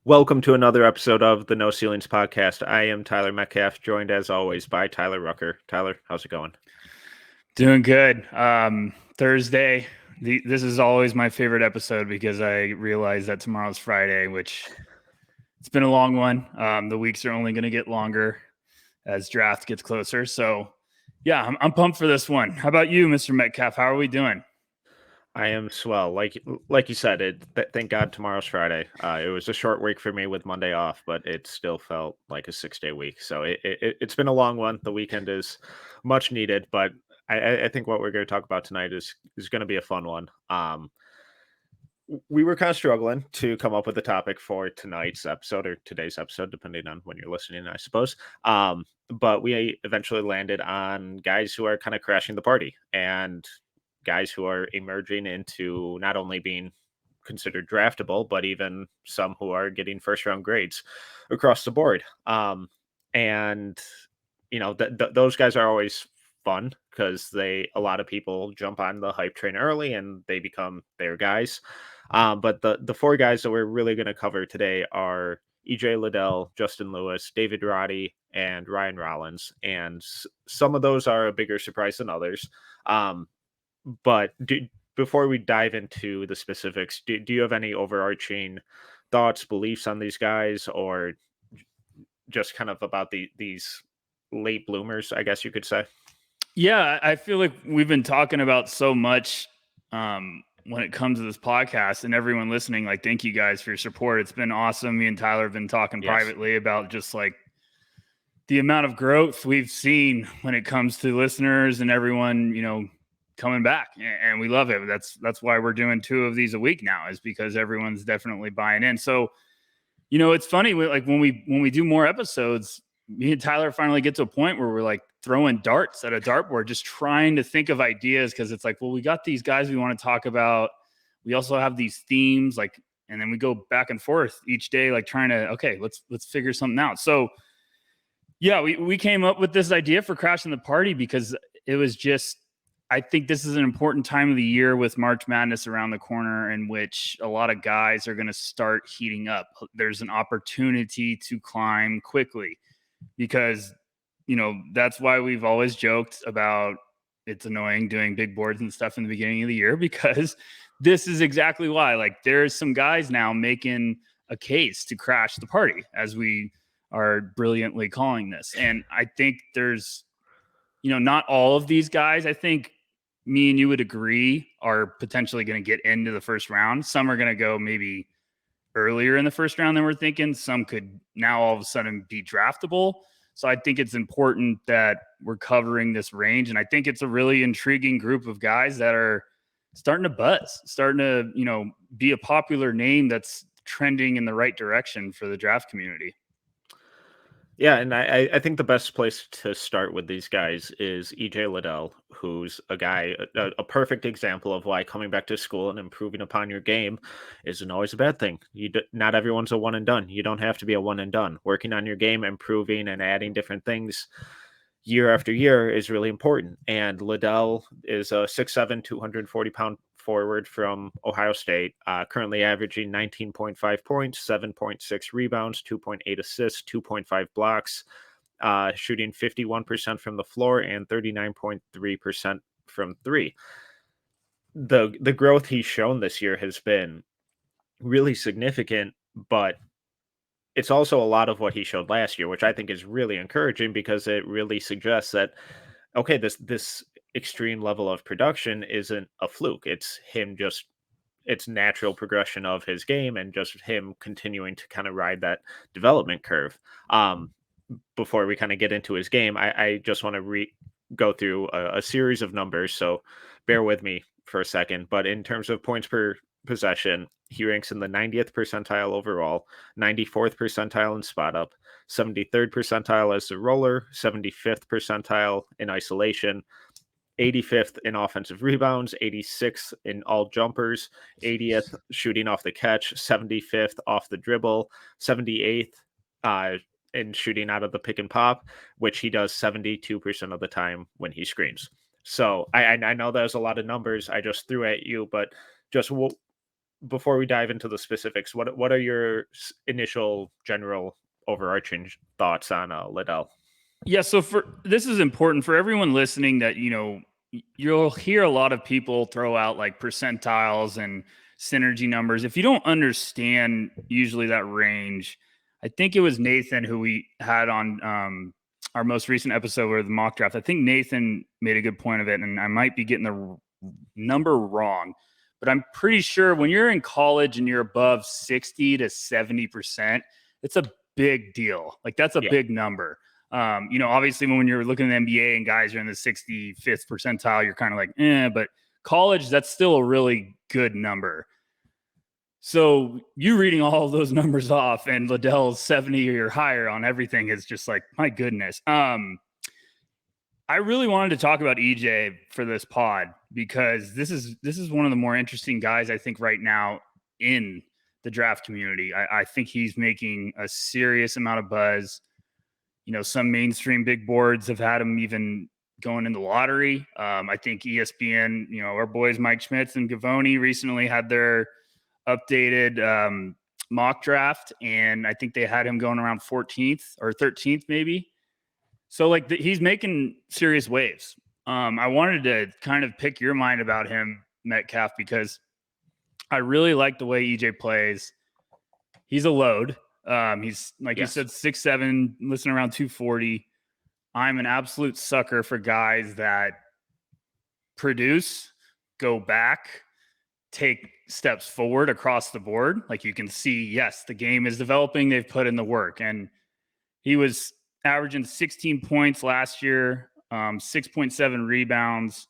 Welcome to another episode of the No Ceilings podcast. I am Tyler Metcalf, joined as always by Tyler Rucker. Tyler, how's it going? Doing good. Thursday. This is always my favorite episode because I realize that tomorrow's Friday, which it's been a long one. The weeks are only going to get longer as draft gets closer. So, yeah, I'm pumped for this one. How about you, Mr. Metcalf? How are we doing? I am swell. Like you said, thank God tomorrow's Friday. It was a short week for me with Monday off, but it still felt like a 6-day week. So it's been a long one. The weekend is much needed, but I think what we're going to talk about tonight is going to be a fun one. We were kind of struggling to come up with a topic for tonight's episode or today's episode, depending on when you're listening, I suppose. But we eventually landed on guys who are kind of crashing the party and guys who are emerging into not only being considered draftable, but even some who are getting first round grades across the board. And you know, those guys are always fun because a lot of people jump on the hype train early and they become their guys. But the four guys that we're really going to cover today are EJ Liddell, Justin Lewis, David Roddy, and Ryan Rollins. And some of those are a bigger surprise than others. But before we dive into the specifics, do you have any overarching thoughts, beliefs on these guys, or just kind of about these late bloomers, I guess you could say? Yeah, I feel like we've been talking about so much when it comes to this podcast, and everyone listening, like, thank you guys for your support. It's been awesome. Me and Tyler have been talking privately about just like the amount of growth we've seen when it comes to listeners and everyone, coming back, and we love it. That's why we're doing 2 of these a week now, is because everyone's definitely buying in. So, it's funny, like when we do more episodes, me and Tyler finally get to a point where we're like throwing darts at a dartboard, just trying to think of ideas, because it's like, well, we got these guys we want to talk about. We also have these themes, like, and then we go back and forth each day, like trying to, okay, let's figure something out. So yeah, we came up with this idea for Crashing the Party because it was just, I think this is an important time of the year with March Madness around the corner, in which a lot of guys are going to start heating up. There's an opportunity to climb quickly because, that's why we've always joked about it's annoying doing big boards and stuff in the beginning of the year, because this is exactly why. Like, there's some guys now making a case to crash the party, as we are brilliantly calling this. And I think there's, not all of these guys, I think me and you would agree, are potentially going to get into the first round. Some are going to go maybe earlier in the first round than we're thinking. Some could now all of a sudden be draftable. So I think it's important that we're covering this range. And I think it's a really intriguing group of guys that are starting to buzz, starting to, be a popular name that's trending in the right direction for the draft community. Yeah, and I think the best place to start with these guys is EJ Liddell, who's a guy, a perfect example of why coming back to school and improving upon your game isn't always a bad thing. Not everyone's a one and done. You don't have to be a one and done. Working on your game, improving, and adding different things year after year is really important. And Liddell is a 6'7", 240-pound forward from Ohio State, currently averaging 19.5 points, 7.6 rebounds, 2.8 assists, 2.5 blocks, shooting 51% from the floor and 39.3% from three. The growth he's shown this year has been really significant, but it's also a lot of what he showed last year, which I think is really encouraging, because it really suggests that, okay, this extreme level of production isn't a fluke. It's natural progression of his game, and just him continuing to kind of ride that development curve. Before we kind of get into his game, I just want to go through a series of numbers. So bear with me for a second. But in terms of points per possession, he ranks in the 90th percentile overall, 94th percentile in spot up, 73rd percentile as a roller, 75th percentile in isolation, 85th in offensive rebounds, 86th in all jumpers, 80th shooting off the catch, 75th off the dribble, 78th in shooting out of the pick and pop, which he does 72% of the time when he screens. So I know there's a lot of numbers I just threw at you, but just before we dive into the specifics, what are your initial general overarching thoughts on Liddell? Yeah, so this is important for everyone listening that you'll hear a lot of people throw out like percentiles and synergy numbers. If you don't understand usually that range, I think it was Nathan who we had on our most recent episode with the mock draft. I think Nathan made a good point of it, and I might be getting the number wrong, but I'm pretty sure when you're in college and you're above 60 to 70%, it's a big deal. Like that's a big number. Obviously when you're looking at the NBA and guys are in the 65th percentile, you're kind of like, but college, that's still a really good number. So you reading all of those numbers off and Liddell's 70 or higher on everything is just like, my goodness. I really wanted to talk about EJ for this pod because this is one of the more interesting guys I think right now in the draft community. I think he's making a serious amount of buzz. Some mainstream big boards have had him even going in the lottery. I think ESPN, our boys Mike Schmitz and Gavoni recently had their updated mock draft, and I think they had him going around 14th or 13th maybe. So like he's making serious waves. I wanted to kind of pick your mind about him, Metcalf, because I really like the way EJ plays. He's a load. He's like you said, 6'7", listening around 240. I'm an absolute sucker for guys that produce, go back, take steps forward across the board. Like you can see, yes, the game is developing. They've put in the work. And he was averaging 16 points last year, 6.7 rebounds,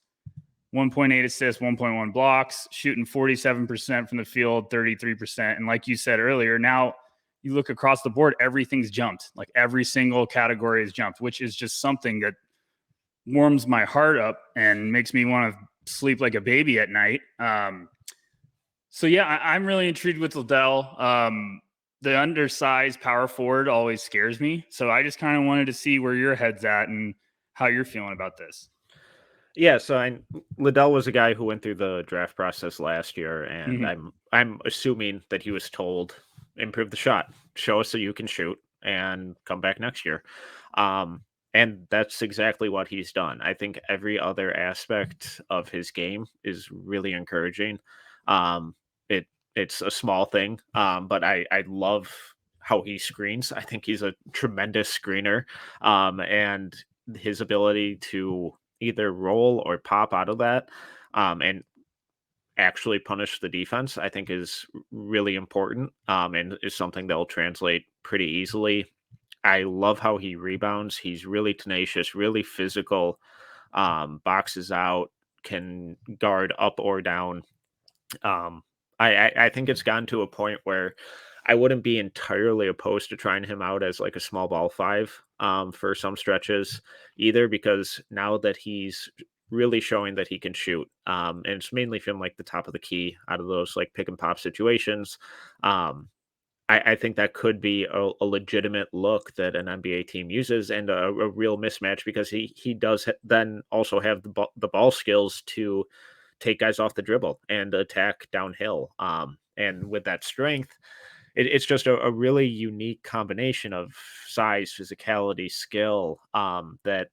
1.8 assists, 1.1 blocks, shooting 47% from the field, 33%. And like you said earlier, now you look across the board, everything's jumped. Like every single category has jumped, which is just something that warms my heart up and makes me want to sleep like a baby at night. So yeah, I'm really intrigued with Liddell. The undersized power forward always scares me. So I just kind of wanted to see where your head's at and how you're feeling about this. Yeah, so Liddell was a guy who went through the draft process last year, and I'm assuming that he was told, improve the shot, show us so you can shoot, and come back next year. And that's exactly what he's done. I think every other aspect of his game is really encouraging. It's a small thing, but I love how he screens. I think he's a tremendous screener, and his ability to either roll or pop out of that, and actually punish the defense, I think is really important, and is something that will translate pretty easily. I love how he rebounds. He's really tenacious, really physical, boxes out, can guard up or down. I think it's gotten to a point where I wouldn't be entirely opposed to trying him out as like a small ball five for some stretches either, because now that he's really showing that he can shoot, and it's mainly from like the top of the key out of those like pick and pop situations. I think that could be a legitimate look that an NBA team uses, and a real mismatch, because he does then also have the ball skills to take guys off the dribble and attack downhill. And with that strength, it's just a really unique combination of size, physicality, skill, that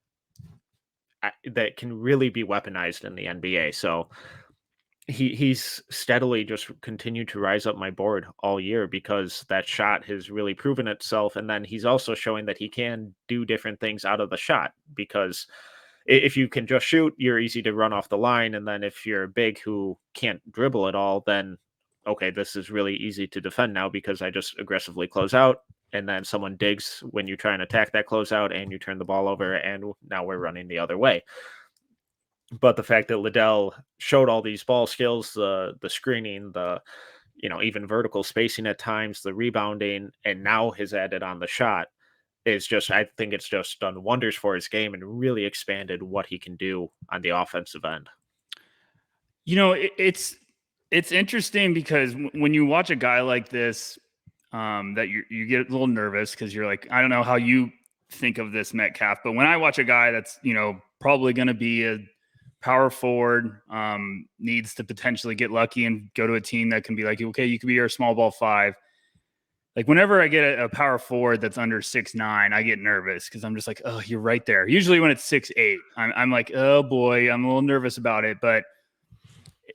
can really be weaponized in the NBA. So he's steadily just continued to rise up my board all year, because that shot has really proven itself. And then he's also showing that he can do different things out of the shot, because if you can just shoot, you're easy to run off the line. And then if you're big who can't dribble at all, then okay, this is really easy to defend now, because I just aggressively close out, and then someone digs when you try and attack that closeout, and you turn the ball over, and now we're running the other way. But the fact that Liddell showed all these ball skills, the screening, the even vertical spacing at times, the rebounding, and now has added on the shot, is just, I think it's just done wonders for his game and really expanded what he can do on the offensive end. It's interesting because when you watch a guy like this, that you get a little nervous because you're like, I don't know how you think of this Metcalf, but when I watch a guy that's probably going to be a power forward, needs to potentially get lucky and go to a team that can be like, okay, you could be our small ball 5. Like whenever I get a power forward that's under 6'9", I get nervous because I'm just like, oh, you're right there. Usually when it's 6'8", I'm like, oh boy, I'm a little nervous about it, but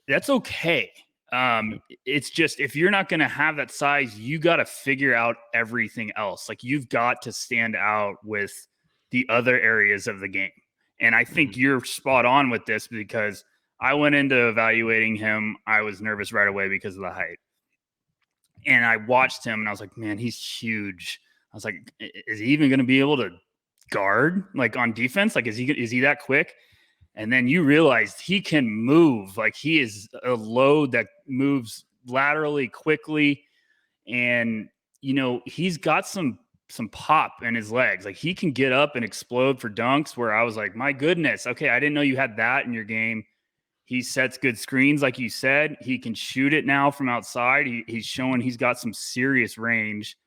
that's okay. It's just, if you're not going to have that size, you got to figure out everything else. Like you've got to stand out with the other areas of the game. And I think you're spot on with this because I went into evaluating him. I was nervous right away because of the height. And I watched him and I was like, man, he's huge. I was like, is he even going to be able to guard like on defense? Like, is he that quick? And then you realize he can move. Like he is a load that moves laterally quickly. And, he's got some pop in his legs. Like he can get up and explode for dunks where I was like, my goodness. Okay. I didn't know you had that in your game. He sets good screens. Like you said, he can shoot it now from outside. He's showing he's got some serious range.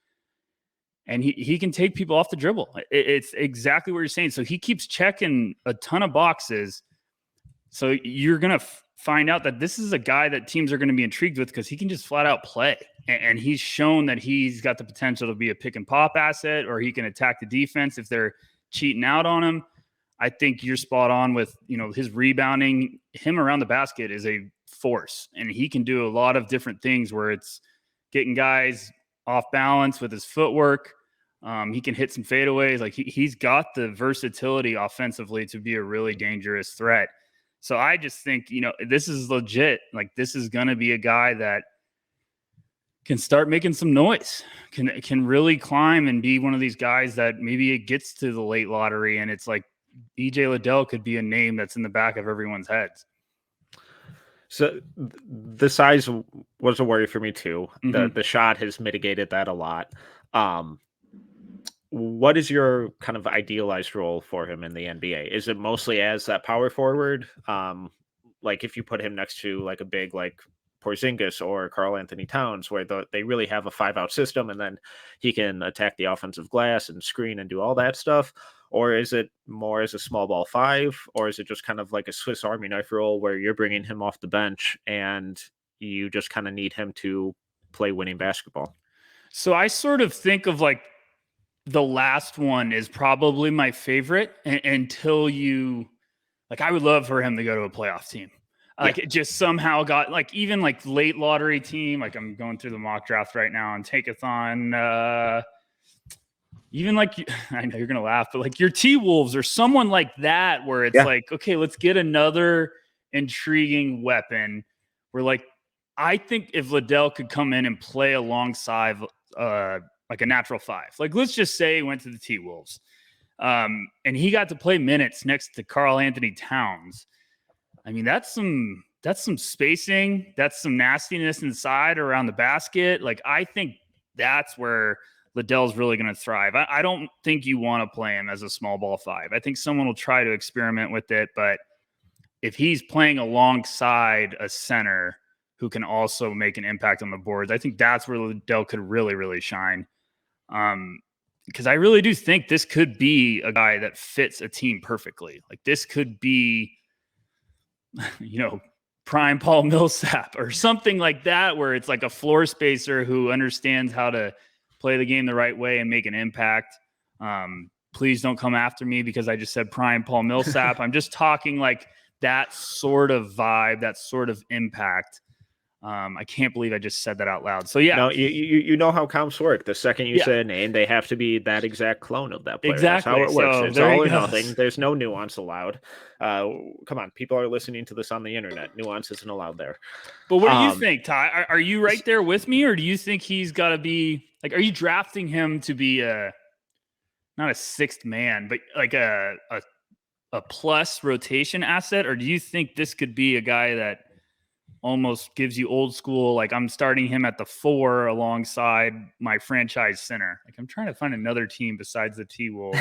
And he can take people off the dribble. It's exactly what you're saying. So he keeps checking a ton of boxes. So you're going to find out that this is a guy that teams are going to be intrigued with because he can just flat out play. And he's shown that he's got the potential to be a pick and pop asset, or he can attack the defense if they're cheating out on him. I think you're spot on with, his rebounding. Him around the basket is a force, and he can do a lot of different things where it's getting guys off balance with his footwork. He can hit some fadeaways. Like he's got the versatility offensively to be a really dangerous threat. So I just think, this is legit. Like this is going to be a guy that can start making some noise, can really climb and be one of these guys that maybe it gets to the late lottery. And it's like EJ Liddell could be a name that's in the back of everyone's heads. So the size was a worry for me too. The shot has mitigated that a lot. What is your kind of idealized role for him in the NBA? Is it mostly as that power forward? Like if you put him next to like a big like Porzingis or Karl Anthony Towns, where they really have a 5-out system, and then he can attack the offensive glass and screen and do all that stuff? Or is it more as a small ball 5? Or is it just kind of like a Swiss Army knife role where you're bringing him off the bench and you just kind of need him to play winning basketball? So I sort of think of like the last one is probably my favorite until I would love for him to go to a playoff team. Like it just somehow got like even like late lottery team. Like I'm going through the mock draft right now and Take-a-thon. Even like, I know you're going to laugh, but like your T-Wolves or someone like that, where it's like, okay, let's get another intriguing weapon. Where like, I think if Liddell could come in and play alongside like a natural 5, like let's just say he went to the T-Wolves and he got to play minutes next to Karl Anthony Towns. I mean, that's some spacing. That's some nastiness inside around the basket. Like, I think that's where Liddell's really going to thrive. I don't think you want to play him as a small ball 5. I think someone will try to experiment with it. But if he's playing alongside a center who can also make an impact on the boards, I think that's where Liddell could really, really shine. Because I really do think this could be a guy that fits a team perfectly. Like this could be, prime Paul Millsap or something like that, where it's like a floor spacer who understands how to play the game the right way and make an impact. Please don't come after me because I just said prime Paul Millsap. I'm just talking like that sort of vibe, that sort of impact. I can't believe I just said that out loud. So yeah, no, you know how comps work. The second you say a name, they have to be that exact clone of that player. Exactly. That's how it works. So it's all or nothing. There's no nuance allowed. Come on, people are listening to this on the internet. Nuance isn't allowed there. But what do you think, Ty? Are you right there with me, or do you think he's got to be like? Are you drafting him to be not a sixth man, but like a plus rotation asset, or do you think this could be a guy that almost gives you old school. Like I'm starting him at the 4 alongside my franchise center. Like I'm trying to find another team besides the T-Wolves.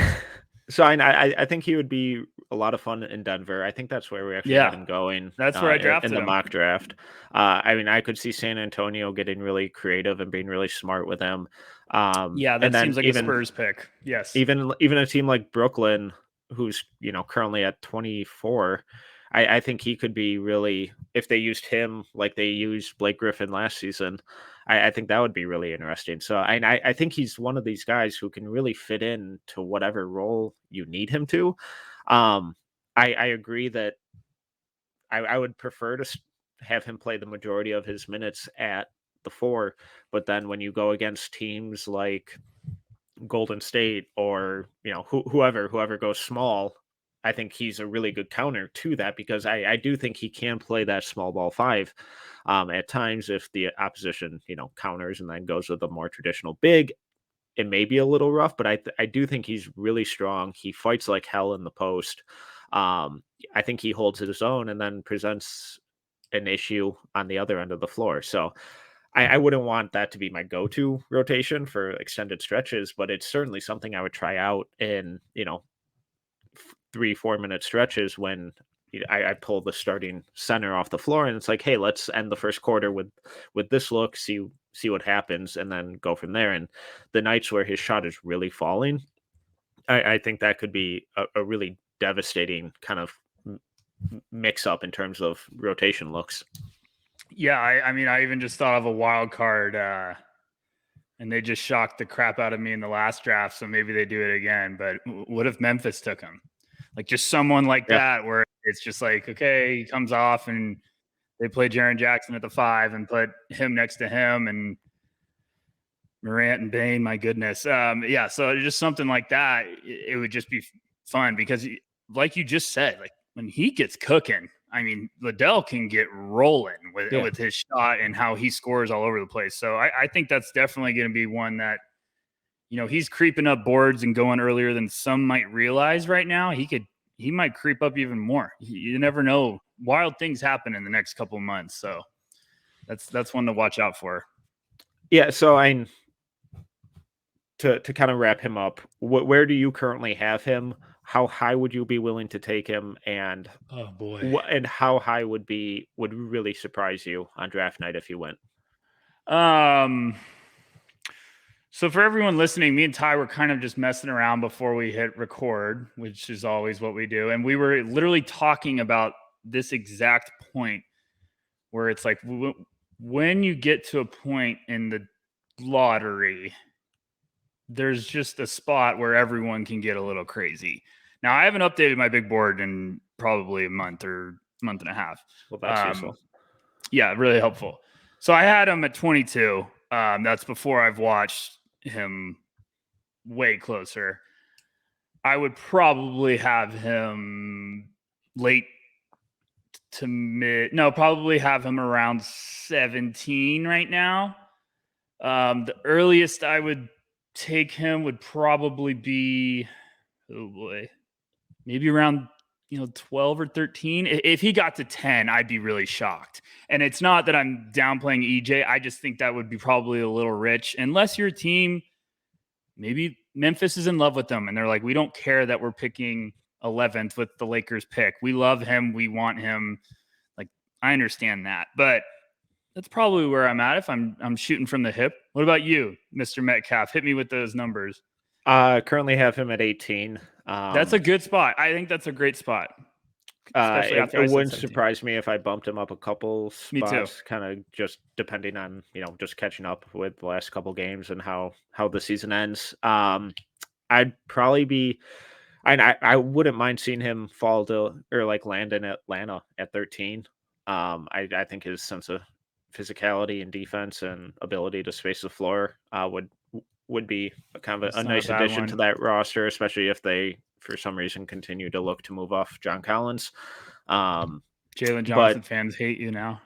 So I think he would be a lot of fun in Denver. I think that's where we actually had him going. That's where I in drafted the him. mock draft. I mean, I could see San Antonio getting really creative and being really smart with him. Yeah, that and then seems like a Spurs pick. Yes. Even a team like Brooklyn, who's currently at 24, I think he could be really, if they used him like they used Blake Griffin last season. I think that would be really interesting. So I think he's one of these guys who can really fit in to whatever role you need him to. I agree that I would prefer to have him play the majority of his minutes at the 4, but then when you go against teams like Golden State or whoever goes small, I think he's a really good counter to that, because I do think he can play that small ball 5 at times if the opposition counters and then goes with a more traditional big. It may be a little rough, but I do think he's really strong. He fights like hell in the post. I think he holds his own and then presents an issue on the other end of the floor. So I wouldn't want that to be my go-to rotation for extended stretches, but it's certainly something I would try out in 3-4 minute stretches when I pull the starting center off the floor, and it's like, hey, let's end the first quarter with this look, see what happens, and then go from there. And the nights where his shot is really falling, I think that could be a really devastating kind of mix up in terms of rotation looks. Yeah, I mean, I even just thought of a wild card, and they just shocked the crap out of me in the last draft, so maybe they do it again. But what if Memphis took him? Like just someone like that, where it's just like, okay, he comes off and they play Jaren Jackson at the 5 and put him next to him and Morant and Bane. My goodness, yeah. So just something like that, it would just be fun because, like you just said, like when he gets cooking, I mean, Liddell can get rolling with his shot and how he scores all over the place. So I think that's definitely going to be one that, he's creeping up boards and going earlier than some might realize right now. He might creep up even more. You never know. Wild things happen in the next couple of months. So that's one to watch out for. Yeah. So to kind of wrap him up, where do you currently have him? How high would you be willing to take him? And oh boy, and how high would really surprise you on draft night if he went? So for everyone listening, me and Ty were kind of just messing around before we hit record, which is always what we do. And we were literally talking about this exact point where it's like when you get to a point in the lottery, there's just a spot where everyone can get a little crazy. Now, I haven't updated my big board in probably a month or month and a half. Well, that's useful. Yeah, really helpful. So I had him at 22. That's before I've watched him way closer. I would probably have him late to mid. No, probably have him around 17 right now. The earliest I would take him would probably be, oh boy, maybe around 12 or 13. If he got to 10, I'd be really shocked. And it's not that I'm downplaying EJ. I just think that would be probably a little rich, unless your team, maybe Memphis is in love with them and they're like, we don't care that we're picking 11th with the Lakers pick. We love him. We want him. Like, I understand that, but that's probably where I'm at if I'm shooting from the hip. What about you, Mr. Metcalf? Hit me with those numbers. Currently have him at 18. That's a good spot. I think that's a great spot. It wouldn't surprise me if I bumped him up a couple spots. Me too. Kind of just depending on just catching up with the last couple games and how the season ends. I'd probably be, and I wouldn't mind seeing him fall to or like land in Atlanta at 13. I think his sense of physicality and defense and ability to space the floor would be kind of a nice addition to that roster, especially if they, for some reason, continue to look to move off John Collins. Jalen Johnson fans hate you now.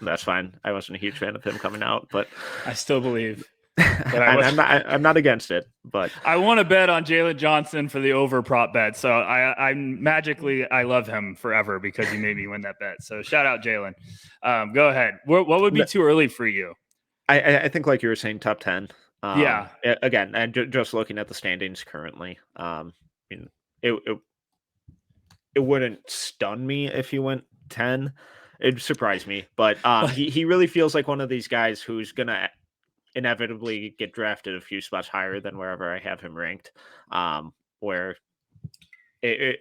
That's fine. I wasn't a huge fan of him coming out, but I still believe. But I'm not against it, but I want to bet on Jalen Johnson for the over prop bet. So I love him forever because he made me win that bet. So shout out Jalen. Go ahead. What would be too early for you? I think like you were saying, top 10. Yeah. Again, and just looking at the standings currently, it it wouldn't stun me if he went 10. It'd surprise me, but he really feels like one of these guys who's gonna inevitably get drafted a few spots higher than wherever I have him ranked. Where it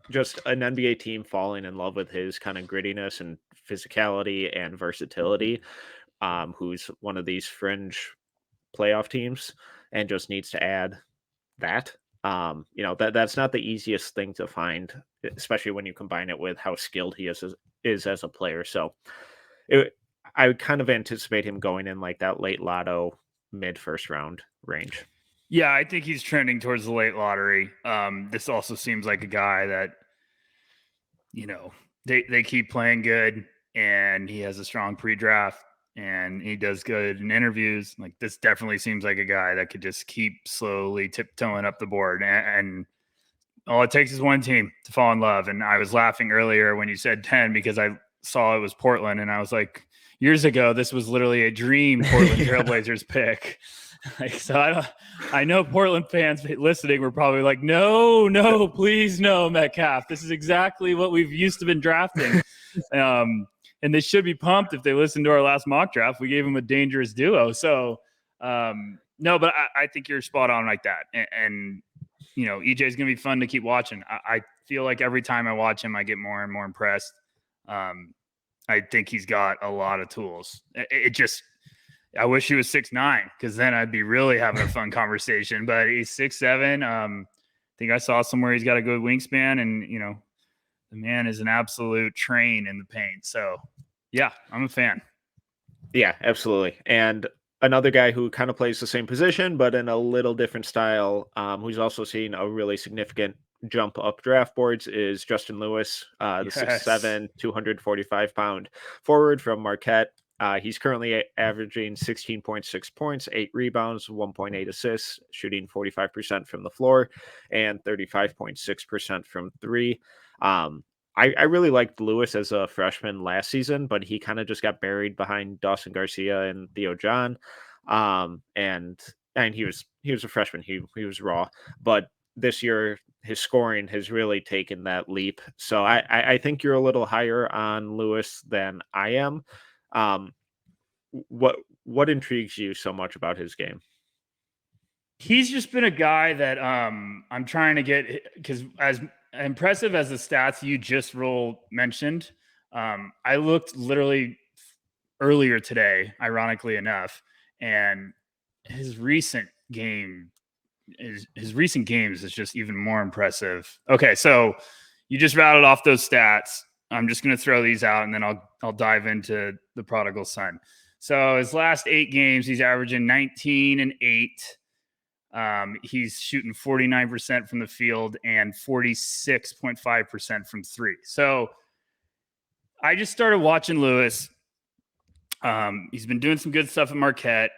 just an NBA team falling in love with his kind of grittiness and physicality and versatility. Who's one of these fringe playoff teams and just needs to add that. That's not the easiest thing to find, especially when you combine it with how skilled he is as a player. So I would kind of anticipate him going in like that late lotto, mid first round range. Yeah, I think he's trending towards the late lottery. This also seems like a guy that, they keep playing good, and he has a strong pre-draft, and he does good in interviews. Like, this definitely seems like a guy that could just keep slowly tiptoeing up the board. And all it takes is one team to fall in love. And I was laughing earlier when you said 10 because I saw it was Portland, and I was like, years ago, this was literally a dream Portland Trailblazers pick. I know Portland fans listening were probably like, no, please, no, Metcalf. This is exactly what we've used to been drafting. And they should be pumped if they listened to our last mock draft. We gave them a dangerous duo. So, no, but I think you're spot on like that. And EJ is going to be fun to keep watching. I feel like every time I watch him, I get more and more impressed. I think he's got a lot of tools. I wish he was 6'9", because then I'd be really having a fun conversation. But he's 6'7". I think I saw somewhere he's got a good wingspan, and the man is an absolute train in the paint. So yeah, I'm a fan. Yeah, absolutely. And another guy who kind of plays the same position, but in a little different style, who's also seen a really significant jump up draft boards is Justin Lewis, the 6'7", 245-pound forward from Marquette. He's currently averaging 16.6 points, 8 rebounds, 1.8 assists, shooting 45% from the floor and 35.6% from three. I really liked Lewis as a freshman last season, but he kind of just got buried behind Dawson Garcia and Theo John. And he was a freshman. He was raw, but this year his scoring has really taken that leap. So I think you're a little higher on Lewis than I am. What intrigues you so much about his game? He's just been a guy that I'm trying to get, because as impressive as the stats you just mentioned, I looked literally earlier today, ironically enough, and his recent games is just even more impressive. Okay, so you just rattled off those stats. I'm just going to throw these out, and then I'll dive into the prodigal son. So his last 8 games, he's averaging 19 and 8. He's shooting 49% from the field and 46.5% from three. So I just started watching Lewis. He's been doing some good stuff at Marquette.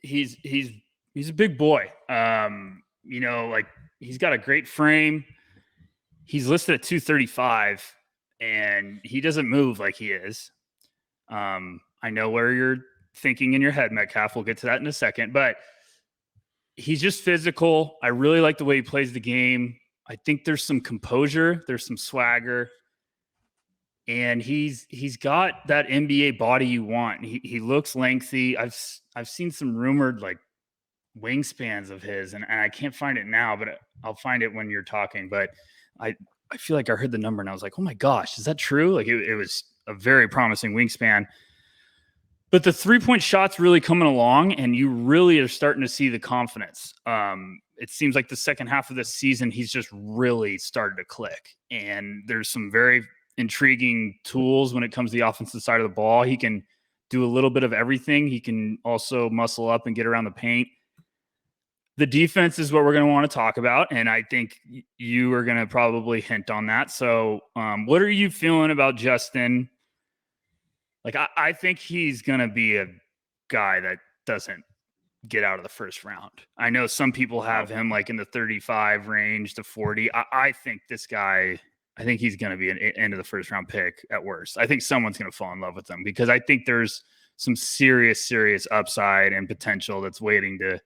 He's a big boy. Like, he's got a great frame. He's listed at 235, and he doesn't move like he is. I know where you're thinking in your head, Metcalf. We'll get to that in a second, but he's just physical. I really like the way he plays the game. I think there's some composure, there's some swagger, and he's got that NBA body you want. He looks lengthy. I've seen some rumored like wingspans of his, and I can't find it now, but I'll find it when you're talking. But I feel like I heard the number and I was like, oh my gosh, is that true? Like, it was a very promising wingspan. But the 3-point shot's really coming along, and you really are starting to see the confidence. It seems like the second half of this season, he's just really started to click. And there's some very intriguing tools when it comes to the offensive side of the ball. He can do a little bit of everything. He can also muscle up and get around the paint. The defense is what we're going to want to talk about, and I think you are going to probably hint on that. So what are you feeling about Justin? Like, I think he's going to be a guy that doesn't get out of the first round. I know some people have him like in the 35 range to 40. I think this guy, I think he's going to be an end of the first round pick at worst. I think someone's going to fall in love with him because I think there's some serious upside and potential that's waiting to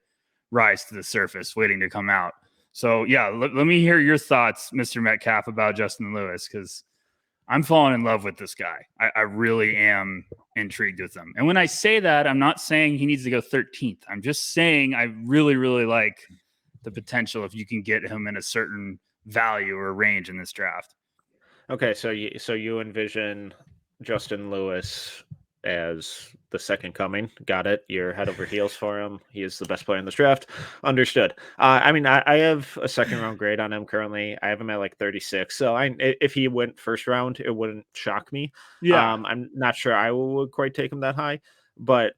rise to the surface, waiting to come out. So yeah, let me hear your thoughts, Mr. Metcalf, about Justin Lewis, because I'm falling in love with this guy. I really am intrigued with him. And when I say that, I'm not saying he needs to go 13th. I'm just saying I really like the potential if you can get him in a certain value or range in this draft. Okay, so you envision Justin Lewis as the second coming. Got it. You're head over heels for him. He is the best player in this draft. Understood. I mean, I have a second round grade on him currently. I have him at like 36. So if he went first round, it wouldn't shock me. Yeah. I'm not sure I would quite take him that high, but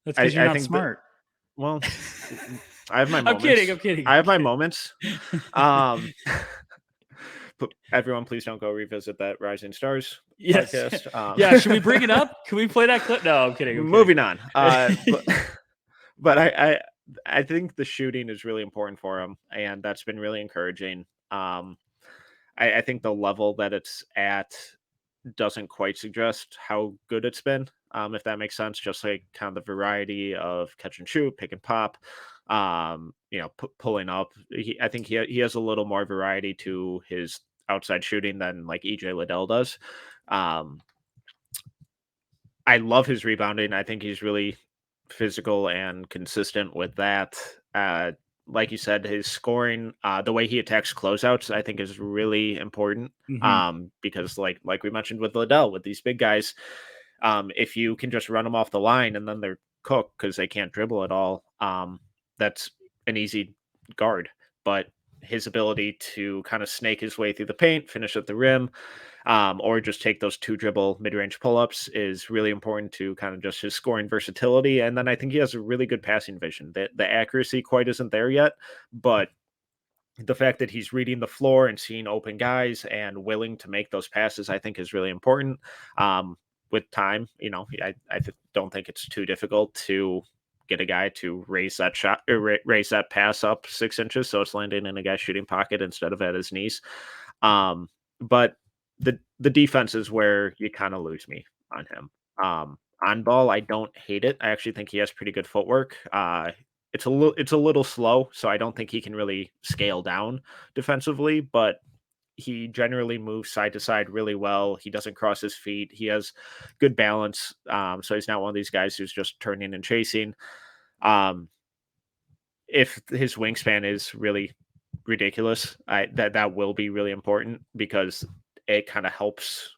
that's because you're not think smart. Well, I have my moments. I'm kidding. I have my moments. But everyone, please don't go revisit that Rising Stars podcast. Yeah, should we bring it up? Can we play that clip? No, I'm kidding. Moving on. But I think the shooting is really important for him, and that's been really encouraging. I think the level that it's at doesn't quite suggest how good it's been, if that makes sense. Just like kind of the variety of catch and shoot, pick and pop, pulling up. I think he has a little more variety to his outside shooting than like EJ Liddell does. I love his rebounding. I think he's really physical and consistent with that. Like you said, his scoring, the way he attacks closeouts, I think is really important. Because like we mentioned with Liddell, with these big guys, if you can just run them off the line and then they're cooked because they can't dribble at all, that's an easy guard. But his ability to kind of snake his way through the paint, finish at the rim, or just take those 2 dribble mid-range pull-ups is really important to kind of just his scoring versatility. And then I think he has a really good passing vision. The accuracy quite isn't there yet, but the fact that he's reading the floor and seeing open guys and willing to make those passes, I think is really important. With time, I don't think it's too difficult to get a guy to raise that shot or raise that pass up 6 inches so it's landing in a guy's shooting pocket instead of at his knees. But the defense is where you kind of lose me on him. On ball, I don't hate it. I actually think he has pretty good footwork. It's a little slow, so I don't think he can really scale down defensively, but he generally moves side to side really well. He doesn't cross his feet. He has good balance. So he's not one of these guys who's just turning and chasing. If his wingspan is really ridiculous, that will be really important because it kind of helps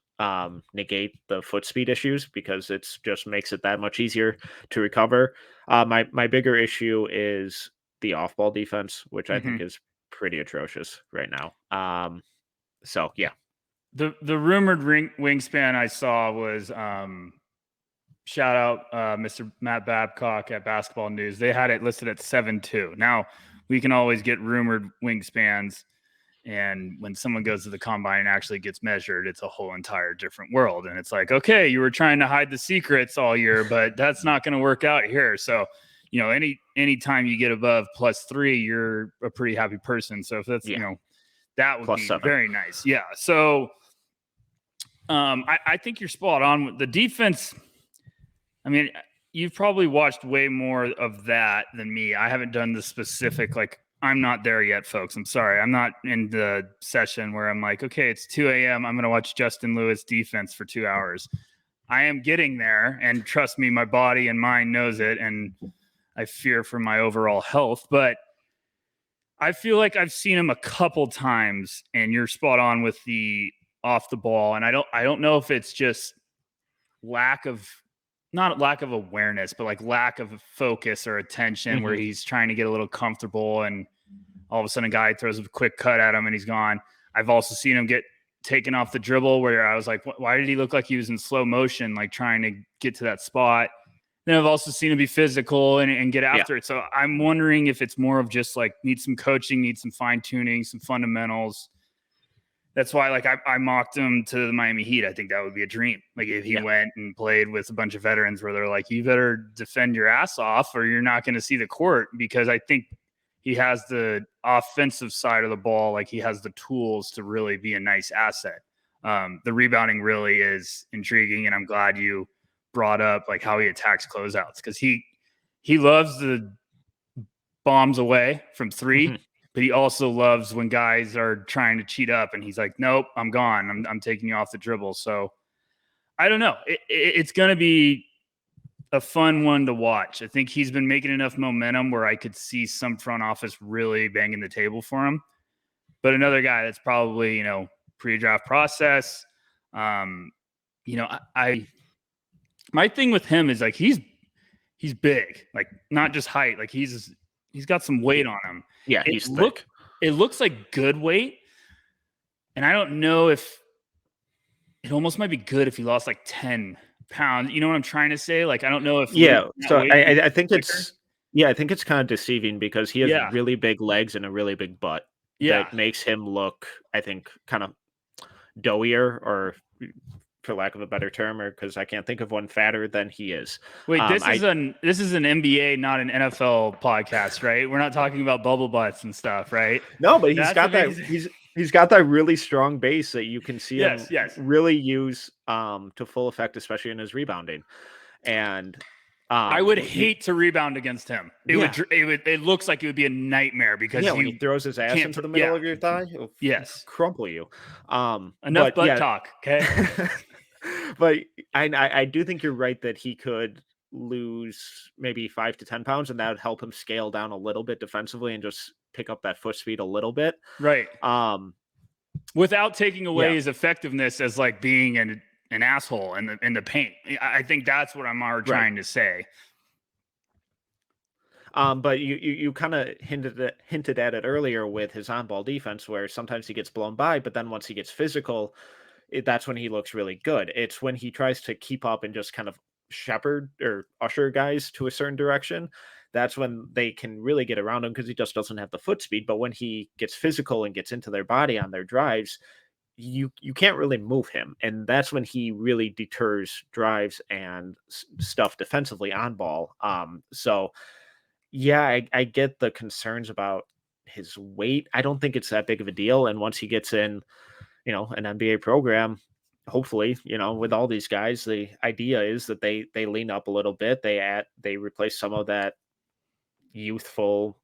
negate the foot speed issues because it's just makes it that much easier to recover. My bigger issue is the off-ball defense, which I think is pretty atrocious right now. So yeah, the rumored wingspan I saw was shout out Mr. Matt Babcock at Basketball News. They had it listed at 7'2". Now we can always get rumored wingspans, and when someone goes to the combine and actually gets measured, it's a whole entire different world. And it's like, okay, you were trying to hide the secrets all year, but that's not going to work out here. So, any time you get above +3, you're a pretty happy person. So if that's that would be +7. Very nice. Yeah. So I think you're spot on with the defense. I mean, you've probably watched way more of that than me. I haven't done the specific, I'm not there yet, folks. I'm sorry. I'm not in the session where I'm like, okay, it's 2 a.m. I'm going to watch Justin Lewis defense for 2 hours. I am getting there, and trust me, my body and mind knows it, and I fear for my overall health. But I feel like I've seen him a couple times, and you're spot on with the off the ball. And I don't know if it's just not lack of awareness, but lack of focus or attention where he's trying to get a little comfortable, and all of a sudden a guy throws a quick cut at him and he's gone. I've also seen him get taken off the dribble where I was like, why did he look like he was in slow motion, trying to get to that spot? Then I've also seen him be physical and get after it. So I'm wondering if it's more of just needs some coaching, needs some fine tuning, some fundamentals That's why, like, I mocked him to the Miami Heat. I think that would be a dream. Like, if he went and played with a bunch of veterans where they're like, you better defend your ass off or you're not going to see the court, because I think he has the offensive side of the ball. Like, he has the tools to really be a nice asset. The rebounding really is intriguing, and I'm glad you brought up like how he attacks closeouts, because he loves the bombs away from three. But he also loves when guys are trying to cheat up and he's like, nope, I'm gone. I'm taking you off the dribble. So I don't know. It's going to be a fun one to watch. I think he's been making enough momentum where I could see some front office really banging the table for him. But another guy that's probably, you know, pre-draft process. You know, my thing with him is like he's big, like not just height, like he's got some weight on him. Yeah, he's thick. It looks like good weight. And I don't know if it almost might be good if he lost like 10 pounds. You know what I'm trying to say? Like, I don't know if. So I think I think it's kind of deceiving because he has really big legs and a really big butt. That makes him look, I think, kind of doughier, or for lack of a better term, or because I can't think of one, fatter than he is. Wait, this is an NBA, not an NFL podcast, right? We're not talking about bubble butts and stuff, right? No, but he's got that. He's got that really strong base that you can see him really use to full effect, especially in his rebounding. And I would hate to rebound against him. It looks like it would be a nightmare because when he throws his ass into the middle of your thigh, it'll crumple you. Enough butt talk, okay? But I do think you're right that he could lose maybe 5 to 10 pounds, and that would help him scale down a little bit defensively and just pick up that foot speed a little bit. Right. Without taking away his effectiveness as like being an asshole in the paint. I think that's what I'm trying to say. But you kind of hinted at it earlier with his on-ball defense, where sometimes he gets blown by, but then once he gets physical, that's when he looks really good. It's when he tries to keep up and just kind of shepherd or usher guys to a certain direction. That's when they can really get around him because he just doesn't have the foot speed. But when he gets physical and gets into their body on their drives, you can't really move him. And that's when he really deters drives and stuff defensively on ball. So yeah, I get the concerns about his weight. I don't think it's that big of a deal. And once he gets in, an NBA program, hopefully, with all these guys, the idea is that they lean up a little bit. They replace some of that youthful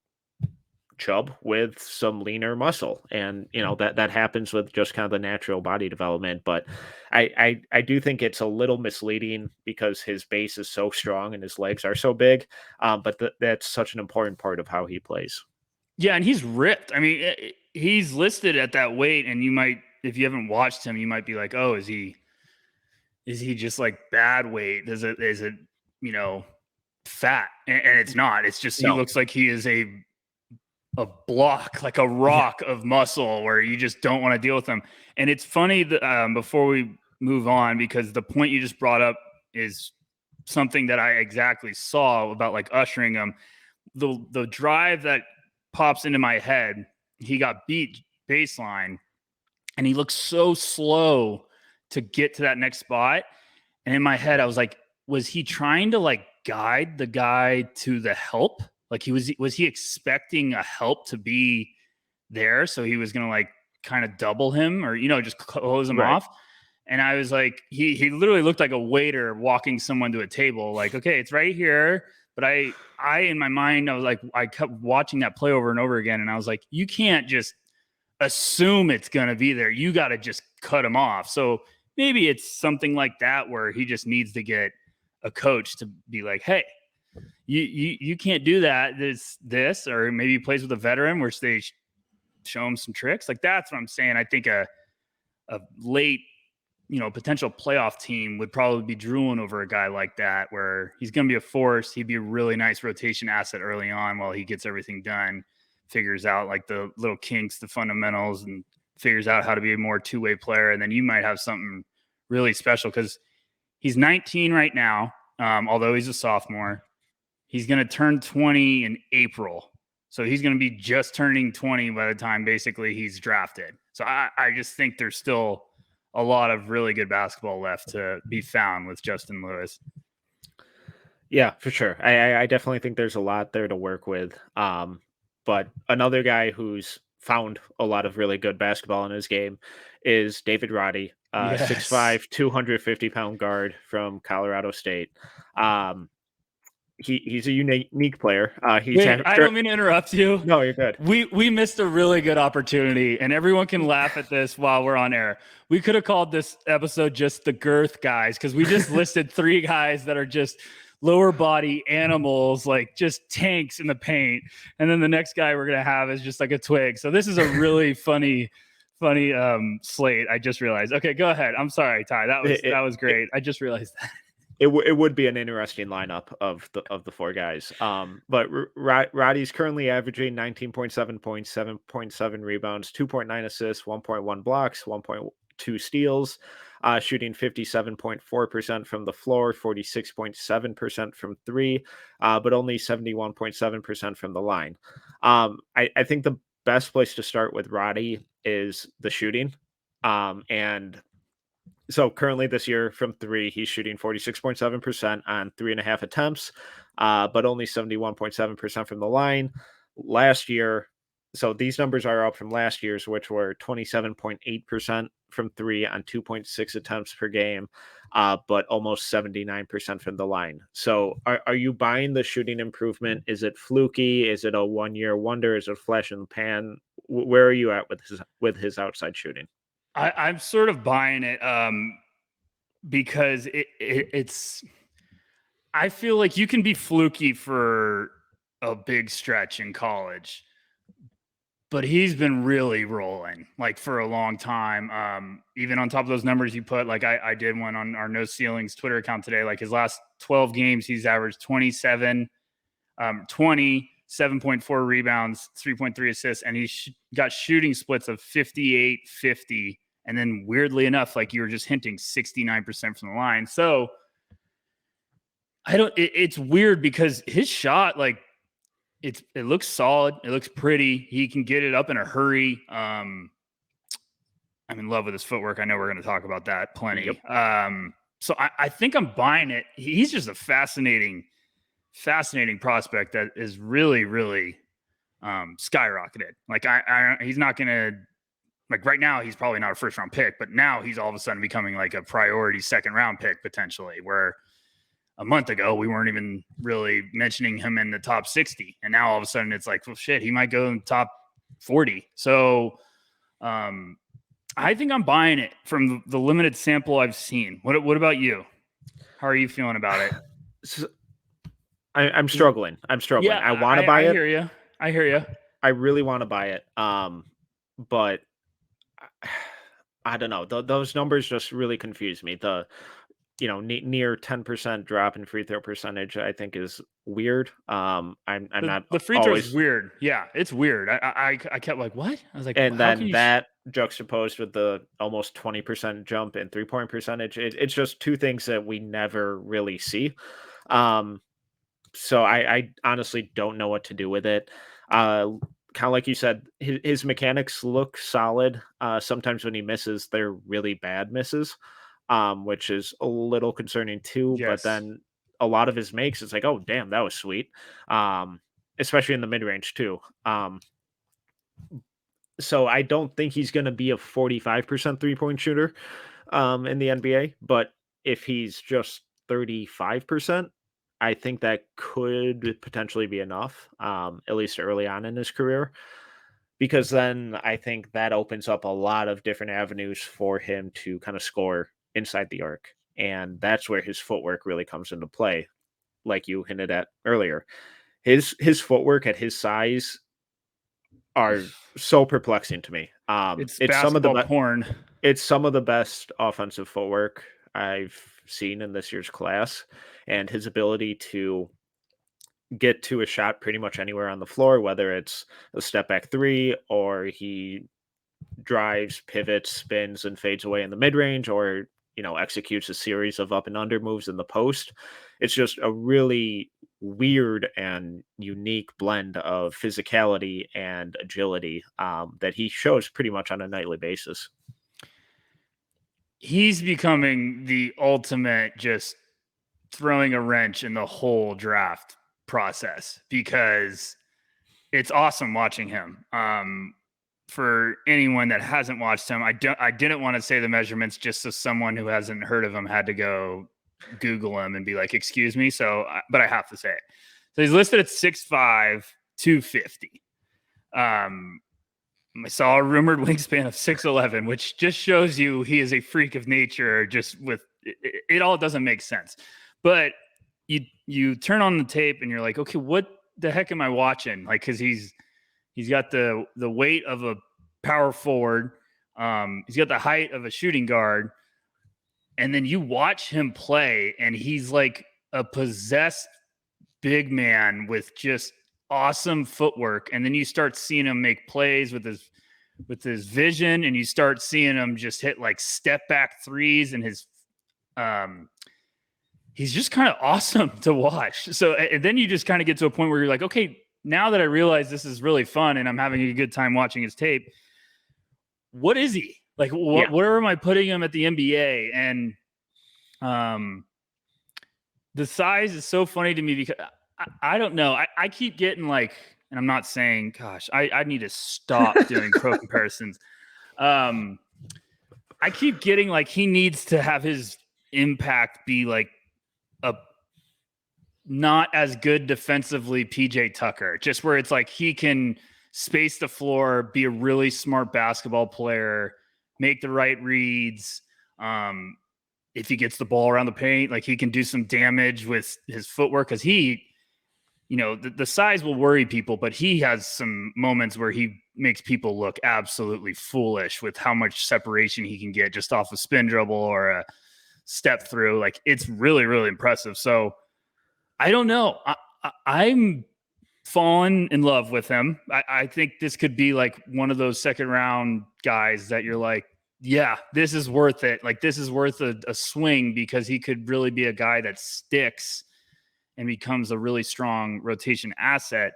chub with some leaner muscle, and that happens with just kind of the natural body development. But I do think it's a little misleading because his base is so strong and his legs are so big, but that's such an important part of how he plays. Yeah, and he's ripped. I mean, he's listed at that weight, and you might, if you haven't watched him, you might be like, oh, is he just like bad weight? Is it fat? And it's not. It's just he looks like he is a block, like a rock of muscle where you just don't want to deal with him. And it's funny that before we move on, because the point you just brought up is something that I exactly saw about like ushering him. The drive that pops into my head, he got beat baseline and he looks so slow to get to that next spot. And in my head, I was like, was he trying to like guide the guy to the help? Like was he expecting a help to be there? So he was going to like kind of double him or, just close him off. And I was like, he literally looked like a waiter walking someone to a table. Like, okay, it's right here. But I in my mind, I was like, I kept watching that play over and over again. And I was like, you can't just assume it's going to be there. You got to just cut him off. So maybe it's something like that where he just needs to get a coach to be like, hey, you can't do that. This, or maybe he plays with a veteran where they show him some tricks. Like that's what I'm saying. I think a late, potential playoff team would probably be drooling over a guy like that, where he's going to be a force. He'd be a really nice rotation asset early on while he gets everything done, figures out like the little kinks, the fundamentals, and figures out how to be a more two-way player. And then you might have something really special because he's 19 right now. Although he's a sophomore, he's going to turn 20 in April. So he's going to be just turning 20 by the time basically he's drafted. So I just think there's still a lot of really good basketball left to be found with Justin Lewis. Yeah, for sure. I definitely think there's a lot there to work with. But another guy who's found a lot of really good basketball in his game is David Roddy, Yes. 6'5", 250-pound guard from Colorado State. Um, he's a unique player. Wait, I don't mean to interrupt you. No, you're good. We missed a really good opportunity, and everyone can laugh at this while we're on air. We could have called this episode just the girth guys, because we just listed 3 guys that are just lower body animals, like just tanks in the paint. And then the next guy we're gonna have is just like a twig. So this is a really funny slate. I just realized. Okay, go ahead. I'm sorry, Ty. That was great. I just realized that. It would be an interesting lineup of the 4 guys. But Roddy's currently averaging 19.7 points, 7.7 rebounds, 2.9 assists, 1.1 blocks, 1.2 steals, shooting 57.4% from the floor, 46.7% from 3, but only 71.7% from the line. I think the best place to start with Roddy is the shooting. And so currently this year from 3, he's shooting 46.7% on 3.5 attempts, but only 71.7% from the line. Last year, so these numbers are up from last year's, which were 27.8% from 3 on 2.6 attempts per game, but almost 79% from the line. So are you buying the shooting improvement? Is it fluky? Is it a one-year wonder? Is it a flash in the pan? Where are you at with his outside shooting? I'm sort of buying it because it's. I feel like you can be fluky for a big stretch in college, but he's been really rolling like for a long time. Even on top of those numbers you put, like I did one on our No Ceilings Twitter account today. Like his last 12 games, he's averaged 27, 20, 7.4 rebounds, 3.3 assists, and he's got shooting splits of 58, 50. And then weirdly enough, like you were just hinting, 69% from the line. So it's weird because his shot, like it looks solid. It looks pretty. He can get it up in a hurry. I'm in love with his footwork. I know we're going to talk about that plenty. Yep. So I think I'm buying it. He's just a fascinating prospect that is really, really skyrocketed. Like he's not going to, like right now, he's probably not a first round pick, but now he's all of a sudden becoming like a priority second round pick potentially, where a month ago we weren't even really mentioning him in the top 60. And now all of a sudden it's like, well, shit, he might go in the top 40. So I think I'm buying it from the limited sample I've seen. What about you? How are you feeling about it? So, I'm struggling. Yeah, I want to buy it. I hear you. I really want to buy it. But I don't know. Those numbers just really confuse me. The near 10% drop in free throw percentage, I think is weird. I'm not the free throw is weird. Yeah, it's weird. I kept like, what? I was like, and how then can you that juxtaposed with the almost 20% jump in 3-point percentage, it's just two things that we never really see. So I honestly don't know what to do with it. Kind of like you said, his mechanics look solid. Sometimes when he misses, they're really bad misses, which is a little concerning too. Yes. But then a lot of his makes, it's like, oh, damn, that was sweet. Especially in the mid range too. So I don't think he's going to be a 45% 3-point shooter in the NBA. But if he's just 35%, I think that could potentially be enough, at least early on in his career, because then I think that opens up a lot of different avenues for him to kind of score inside the arc. And that's where his footwork really comes into play, like you hinted at earlier. His footwork at his size are so perplexing to me. It's Some of the porn. It's some of the best offensive footwork I've seen in this year's class, and his ability to get to a shot pretty much anywhere on the floor, whether it's a step back 3 or he drives, pivots, spins, and fades away in the mid range, or executes a series of up and under moves in the post. It's just a really weird and unique blend of physicality and agility that he shows pretty much on a nightly basis. He's becoming the ultimate just throwing a wrench in the whole draft process because it's awesome watching him. For anyone that hasn't watched him, I didn't want to say the measurements just so someone who hasn't heard of him had to go Google him and be like, excuse me. But I have to say it. So he's listed at 6'5", 250. I saw a rumored wingspan of 6'11", which just shows you he is a freak of nature. Just with it all doesn't make sense. But you turn on the tape and you're like, okay, what the heck am I watching? Like, because he's got the weight of a power forward. He's got the height of a shooting guard. And then you watch him play, and he's like a possessed big man with just awesome footwork. And then you start seeing him make plays with his vision, and you start seeing him just hit like step back threes, and he's just kind of awesome to watch. So and then you just kind of get to a point where you're like, okay, now that I realize this is really fun and I'm having a good time watching his tape, what is he? Like, where am I putting him at the NBA? And the size is so funny to me because I don't know. I keep getting like, and I'm not saying, gosh, I need to stop doing pro comparisons. I keep getting like he needs to have his impact be like a not as good defensively PJ Tucker, just where it's like he can space the floor, be a really smart basketball player, make the right reads. If he gets the ball around the paint, like he can do some damage with his footwork, because he, the size will worry people, but he has some moments where he makes people look absolutely foolish with how much separation he can get just off a spin dribble or a step through. Like, it's really, really impressive. So I don't know. I'm fallen in love with him. I think this could be like one of those second round guys that you're like, yeah, this is worth it. Like, this is worth a swing, because he could really be a guy that sticks and becomes a really strong rotation asset.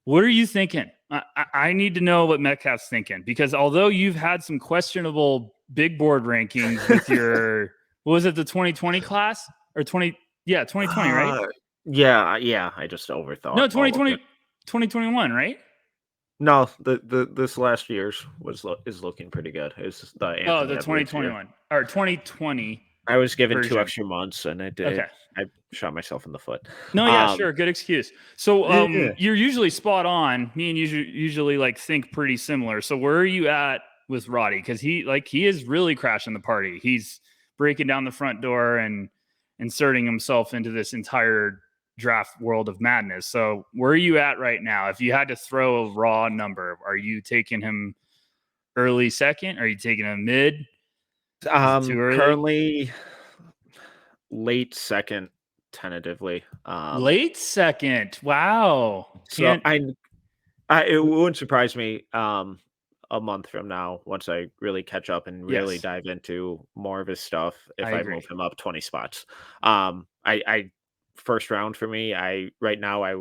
What are you thinking? I need to know what Metcalf's thinking, because although you've had some questionable big board rankings with your, what was it, the 2020 class or 2020, right? Yeah. I just overthought. No, 2021, right? No, this last year's is looking pretty good. It's the Anthony the 2021 or 2020. I was given 2 extra months, and I did. Okay. I shot myself in the foot. No, yeah, sure, good excuse. So, you're usually spot on. Me and you usually like think pretty similar. So, where are you at with Roddy? Because he is really crashing the party. He's breaking down the front door and inserting himself into this entire draft world of madness. So where are you at right now? If you had to throw a raw number, are you taking him early second? Are you taking him mid? Too early? Currently late second, tentatively. Late second. Wow. So it wouldn't surprise me a month from now, once I really catch up and really dive into more of his stuff, if I move him up 20 spots. I first round for me, right now I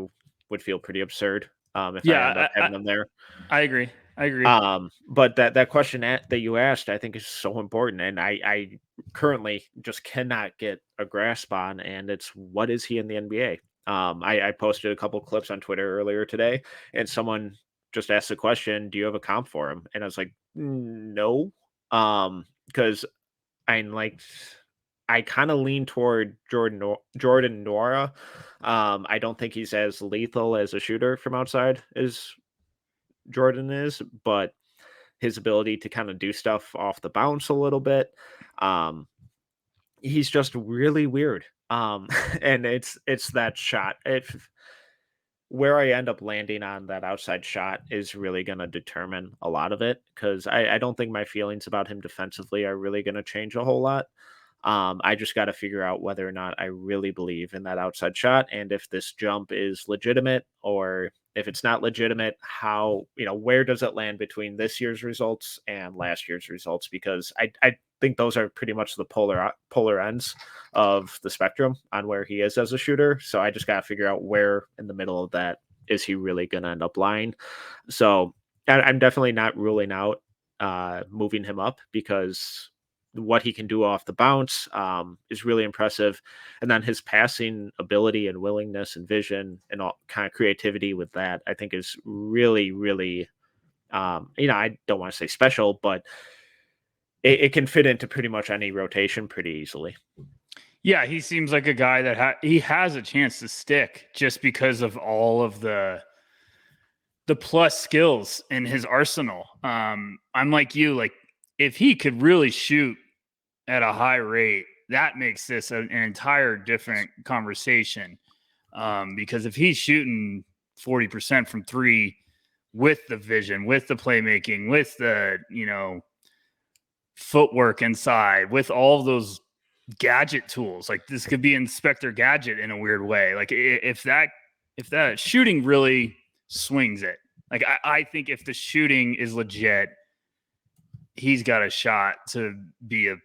would feel pretty absurd if I end up having them there. I agree. But that question that you asked, I think, is so important, and I currently just cannot get a grasp on, and it's, what is he in the NBA? I posted a couple clips on Twitter earlier today, and someone just asked the question, do you have a comp for him? And I was like, no, because I kind of lean toward Jordan Nora. I don't think he's as lethal as a shooter from outside as Jordan is, but his ability to kind of do stuff off the bounce a little bit, he's just really weird. And it's that shot. Where I end up landing on that outside shot is really going to determine a lot of it, because I don't think my feelings about him defensively are really going to change a whole lot. I just got to figure out whether or not I really believe in that outside shot, and if this jump is legitimate, or If it's not legitimate, how, where does it land between this year's results and last year's results? Because I think those are pretty much the polar ends of the spectrum on where he is as a shooter. So I just got to figure out where in the middle of that is he really going to end up lying. So I'm definitely not ruling out moving him up, because what he can do off the bounce is really impressive. And then his passing ability and willingness and vision and all kind of creativity with that, I think is really, really, I don't want to say special, but it can fit into pretty much any rotation pretty easily. Yeah, he seems like a guy that he has a chance to stick just because of all of the plus skills in his arsenal. I'm like you, like if he could really shoot at a high rate, that makes this an entire different conversation. Because if he's shooting 40% from three with the vision, with the playmaking, with the, footwork inside, with all those gadget tools, like this could be Inspector Gadget in a weird way. Like if that shooting really swings it, like I think if the shooting is legit, he's got a shot to be a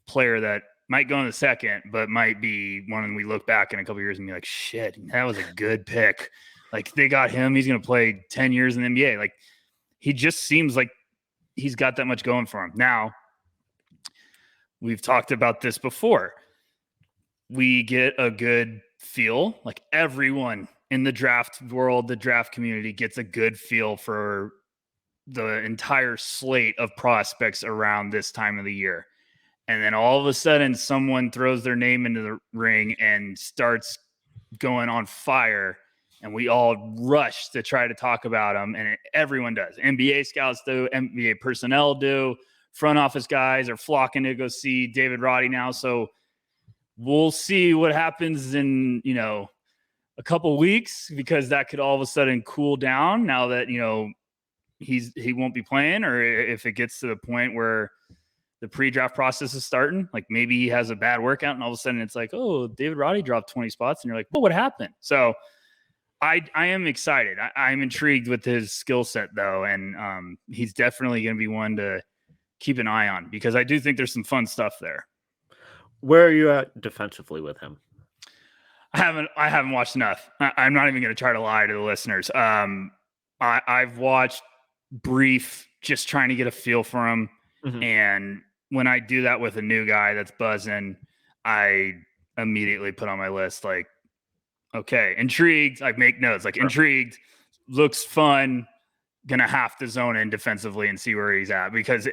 player that might go in the second, but might be one we look back in a couple years and be like, shit, that was a good pick. Like they got him. He's going to play 10 years in the NBA. Like he just seems like he's got that much going for him. Now, we've talked about this before. We get a good feel, like everyone in the draft world, the draft community gets a good feel for the entire slate of prospects around this time of the year. And then all of a sudden, someone throws their name into the ring and starts going on fire. And we all rush to try to talk about them. And everyone does. NBA scouts do, NBA personnel do. Front office guys are flocking to go see David Roddy now. So we'll see what happens in, a couple weeks, because that could all of a sudden cool down now that, he won't be playing, or if it gets to the point where the pre-draft process is starting, like maybe he has a bad workout and all of a sudden it's like, oh, David Roddy dropped 20 spots. And you're like, well, what happened? So I am excited. I'm intrigued with his skill set though. And he's definitely going to be one to keep an eye on, because I do think there's some fun stuff there. Where are you at defensively with him? I haven't watched enough. I'm not even going to try to lie to the listeners. I've watched brief, just trying to get a feel for him. Mm-hmm. And when I do that with a new guy that's buzzing, I immediately put on my list, like, okay, intrigued. I make notes, like, intrigued, looks fun, gonna have to zone in defensively and see where he's at, because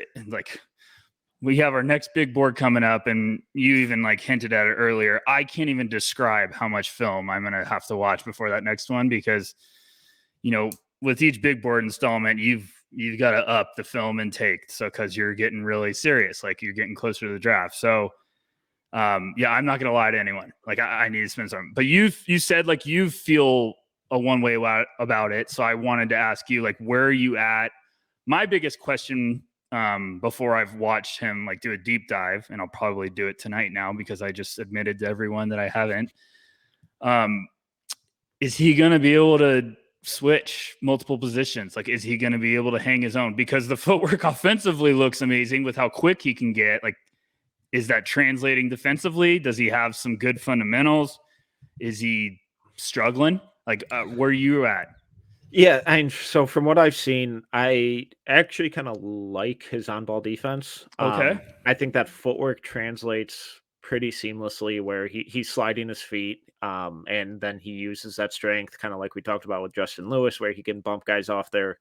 we have our next big board coming up, and you even hinted at it earlier. I can't even describe how much film I'm gonna have to watch before that next one, because with each big board installment, you've got to up the film intake. So, because you're getting really serious, like you're getting closer to the draft. So, I'm not going to lie to anyone. Like I need to spend some, but you said you feel a one way about it. So I wanted to ask you, where are you at? My biggest question before I've watched him do a deep dive, and I'll probably do it tonight now because I just admitted to everyone that I haven't. Is he going to be able to switch multiple positions? Is he going to be able to hang his own? Because the footwork offensively looks amazing with how quick he can get. Is that translating defensively? Does he have some good fundamentals? Is he struggling? Where are you at? Yeah, and so from what I've seen, I actually kind of like his on-ball defense. Okay. I think that footwork translates pretty seamlessly, where he's sliding his feet, and then he uses that strength, kind of like we talked about with Justin Lewis, where he can bump guys off their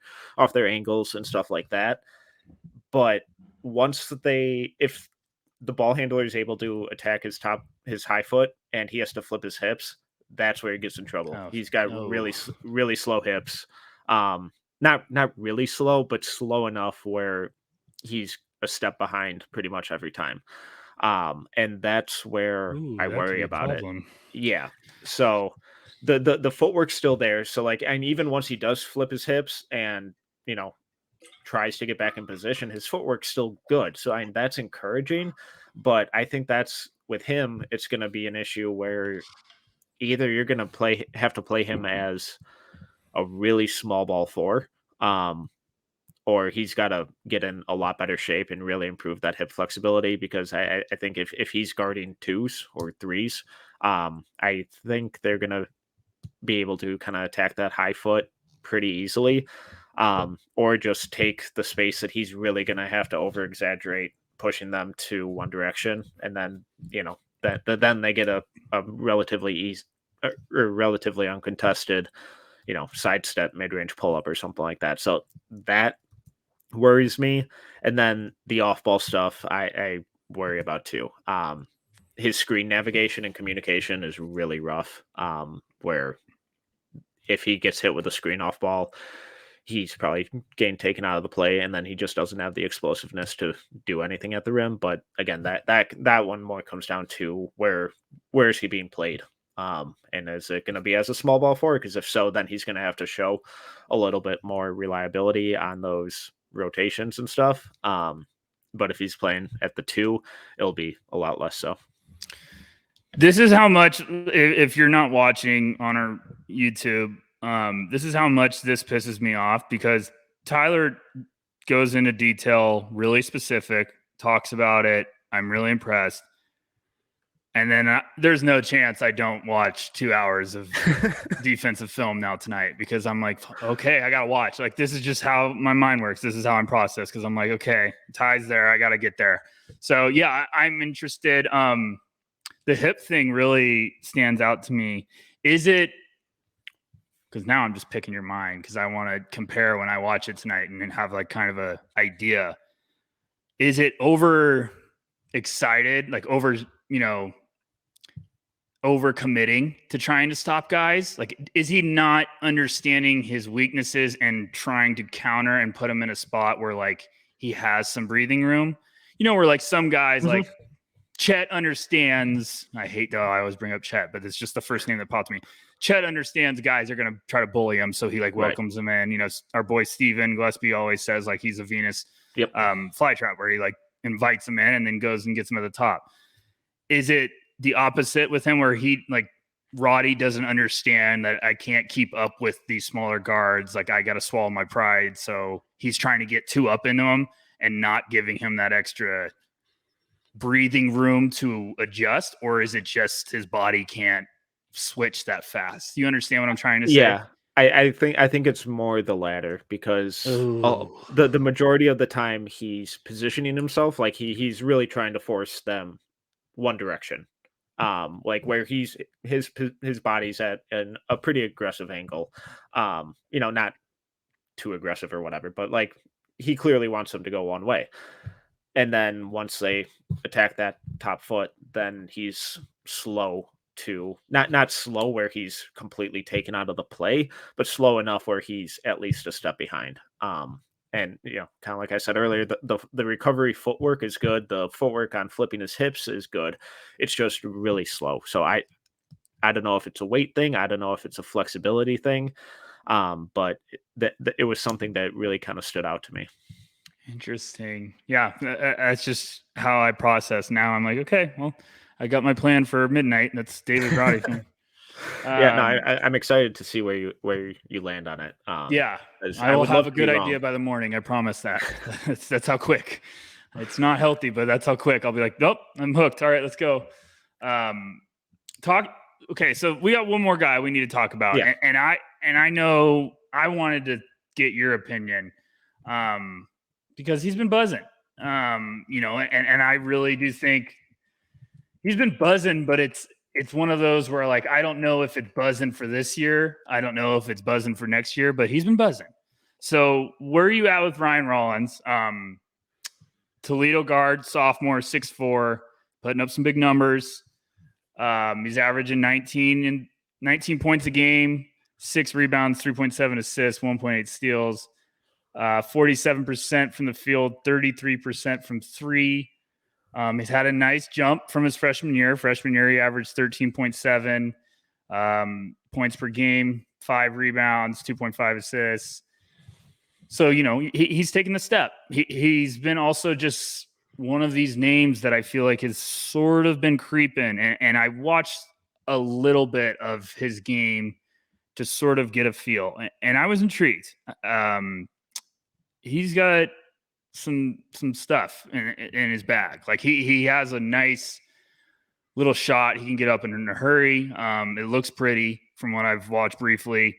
angles and stuff like that. But if the ball handler is able to attack his high foot, and he has to flip his hips, that's where he gets in trouble. He's got really slow hips. Not really slow, but slow enough where he's a step behind pretty much every time. And that's where I worry about it. Yeah. So the footwork's still there. So and even once he does flip his hips and, tries to get back in position, his footwork's still good. So that's encouraging, but I think that's with him, it's going to be an issue where either you're going to have to play him as a really small ball 4. Or he's got to get in a lot better shape and really improve that hip flexibility, because I think if he's guarding 2s or 3s, I think they're going to be able to kind of attack that high foot pretty easily, or just take the space that he's really going to have to over exaggerate, pushing them to one direction. And then, then they get a relatively easy or relatively uncontested, sidestep mid range pull up or something like that. So that worries me. And then the off ball stuff, I worry about too. His screen navigation and communication is really rough. Where if he gets hit with a screen off ball, he's probably getting taken out of the play, and then he just doesn't have the explosiveness to do anything at the rim. But again, that one more comes down to where is he being played? And is it going to be as a small ball forward? Because if so, then he's going to have to show a little bit more reliability on those rotations and stuff. But if he's playing at the 2, it'll be a lot less so. This is how much, if you're not watching on our YouTube, this is how much this pisses me off, because Tyler goes into detail, really specific, talks about it. I'm really impressed. And then there's no chance I don't watch 2 hours of defensive film now tonight, because I'm like, okay, I got to watch. Like, this is just how my mind works. This is how I'm processed, because I'm like, okay, Ty's there. I got to get there. So, yeah, I'm interested. The hip thing really stands out to me. Is it – because now I'm just picking your mind, because I want to compare when I watch it tonight and then have like kind of a idea. Is it over excited, like over committing to trying to stop guys? Like, is he not understanding his weaknesses and trying to counter and put him in a spot where like he has some breathing room? Where like some guys like Chet understands. I always bring up Chet, but it's just the first name that popped to me. Chet understands guys are going to try to bully him, so he like welcomes them in. Our boy Steven Gillespie always says like he's a Venus flytrap, where he like invites them in and then goes and gets them at the top. Is it the opposite with him, where he like Roddy doesn't understand that I can't keep up with these smaller guards? Like, I got to swallow my pride. So he's trying to get too up into him and not giving him that extra breathing room to adjust? Or is it just his body can't switch that fast? You understand what I'm trying to say? Yeah. I think it's more the latter, because the majority of the time he's positioning himself like he's really trying to force them one direction, like where his body's at a pretty aggressive angle, not too aggressive or whatever, but like he clearly wants them to go one way. And then once they attack that top foot, then he's slow to not slow where he's completely taken out of the play, but slow enough where he's at least a step behind. And kind of like I said earlier, the recovery footwork is good. The footwork on flipping his hips is good. It's just really slow. So I don't know if it's a weight thing. I don't know if it's a flexibility thing. But it was something that really kind of stood out to me. Interesting. Yeah, that's just how I process now. I'm like, okay, well, I got my plan for midnight. That's David Roddy. Yeah, no, I'm excited to see where you land on it. Yeah, I will have a good idea by the morning. I promise that. That's how quick. It's not healthy, but that's how quick. I'll be like, nope, I'm hooked. All right, let's go. Okay, so we got one more guy we need to talk about, yeah. and I know I wanted to get your opinion, because he's been buzzing, and I really do think he's been buzzing, but it's one of those where like I don't know if it's buzzing for this year. I don't know if it's buzzing for next year, but he's been buzzing. So where are you at with Ryan Rollins? Toledo guard, sophomore, 6'4", putting up some big numbers. He's averaging 19 points a game, 6 rebounds, 3.7 assists, 1.8 steals, 47% from the field, 33% from three. He's had a nice jump from his freshman year. Freshman year, he averaged 13.7 points per game, 5 rebounds, 2.5 assists. So, he's taken the step. He's been also just one of these names that I feel like has sort of been creeping. And I watched a little bit of his game to sort of get a feel. And I was intrigued. He's got some stuff in his bag. Like he has a nice little shot. He can get up in a hurry. It looks pretty from what I've watched briefly.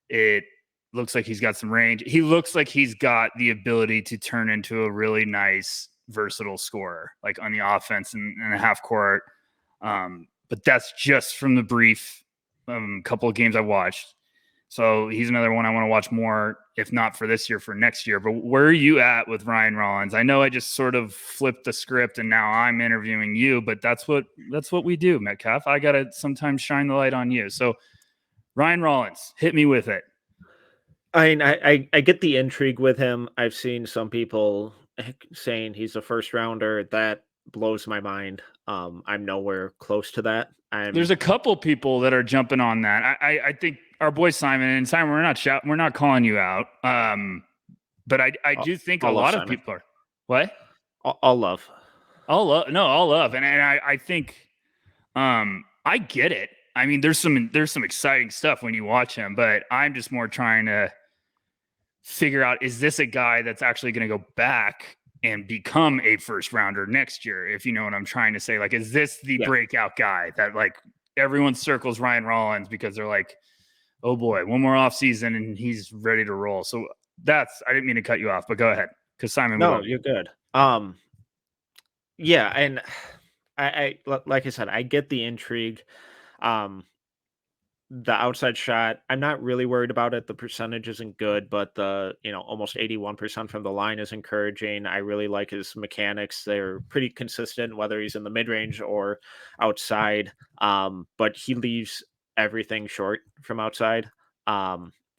It looks like he's got some range. He looks like he's got the ability to turn into a really nice, versatile scorer, like on the offense and a half court. But that's just from the brief couple of games I watched. So he's another one I want to watch more, if not for this year, for next year. But where are you at with Ryan Rollins? I know I just sort of flipped the script and now I'm interviewing you, but that's what we do, Metcalf. I got to sometimes shine the light on you. So Ryan Rollins, hit me with it. I mean, I get the intrigue with him. I've seen some people saying he's a first rounder. That blows my mind. I'm nowhere close to that. There's a couple people that are jumping on that. I think our boy Simon, we're not calling you out. But I do think a lot of people are. What? All love. All love. And I think I get it. I mean, there's some exciting stuff when you watch him, but I'm just more trying to figure out, is this a guy that's actually going to go back and become a first rounder next year? If you know what I'm trying to say, like, is this the breakout guy that like everyone circles Ryan Rollins because they're like, oh boy, one more off season and he's ready to roll. So I didn't mean to cut you off, but go ahead. Cause Simon, no, you're good. Yeah. And I like I said, I get the intrigue. The outside shot, I'm not really worried about it. The percentage isn't good, but the almost 81% from the line is encouraging. I really like his mechanics. They're pretty consistent, whether he's in the mid range or outside. But he leaves everything short from outside.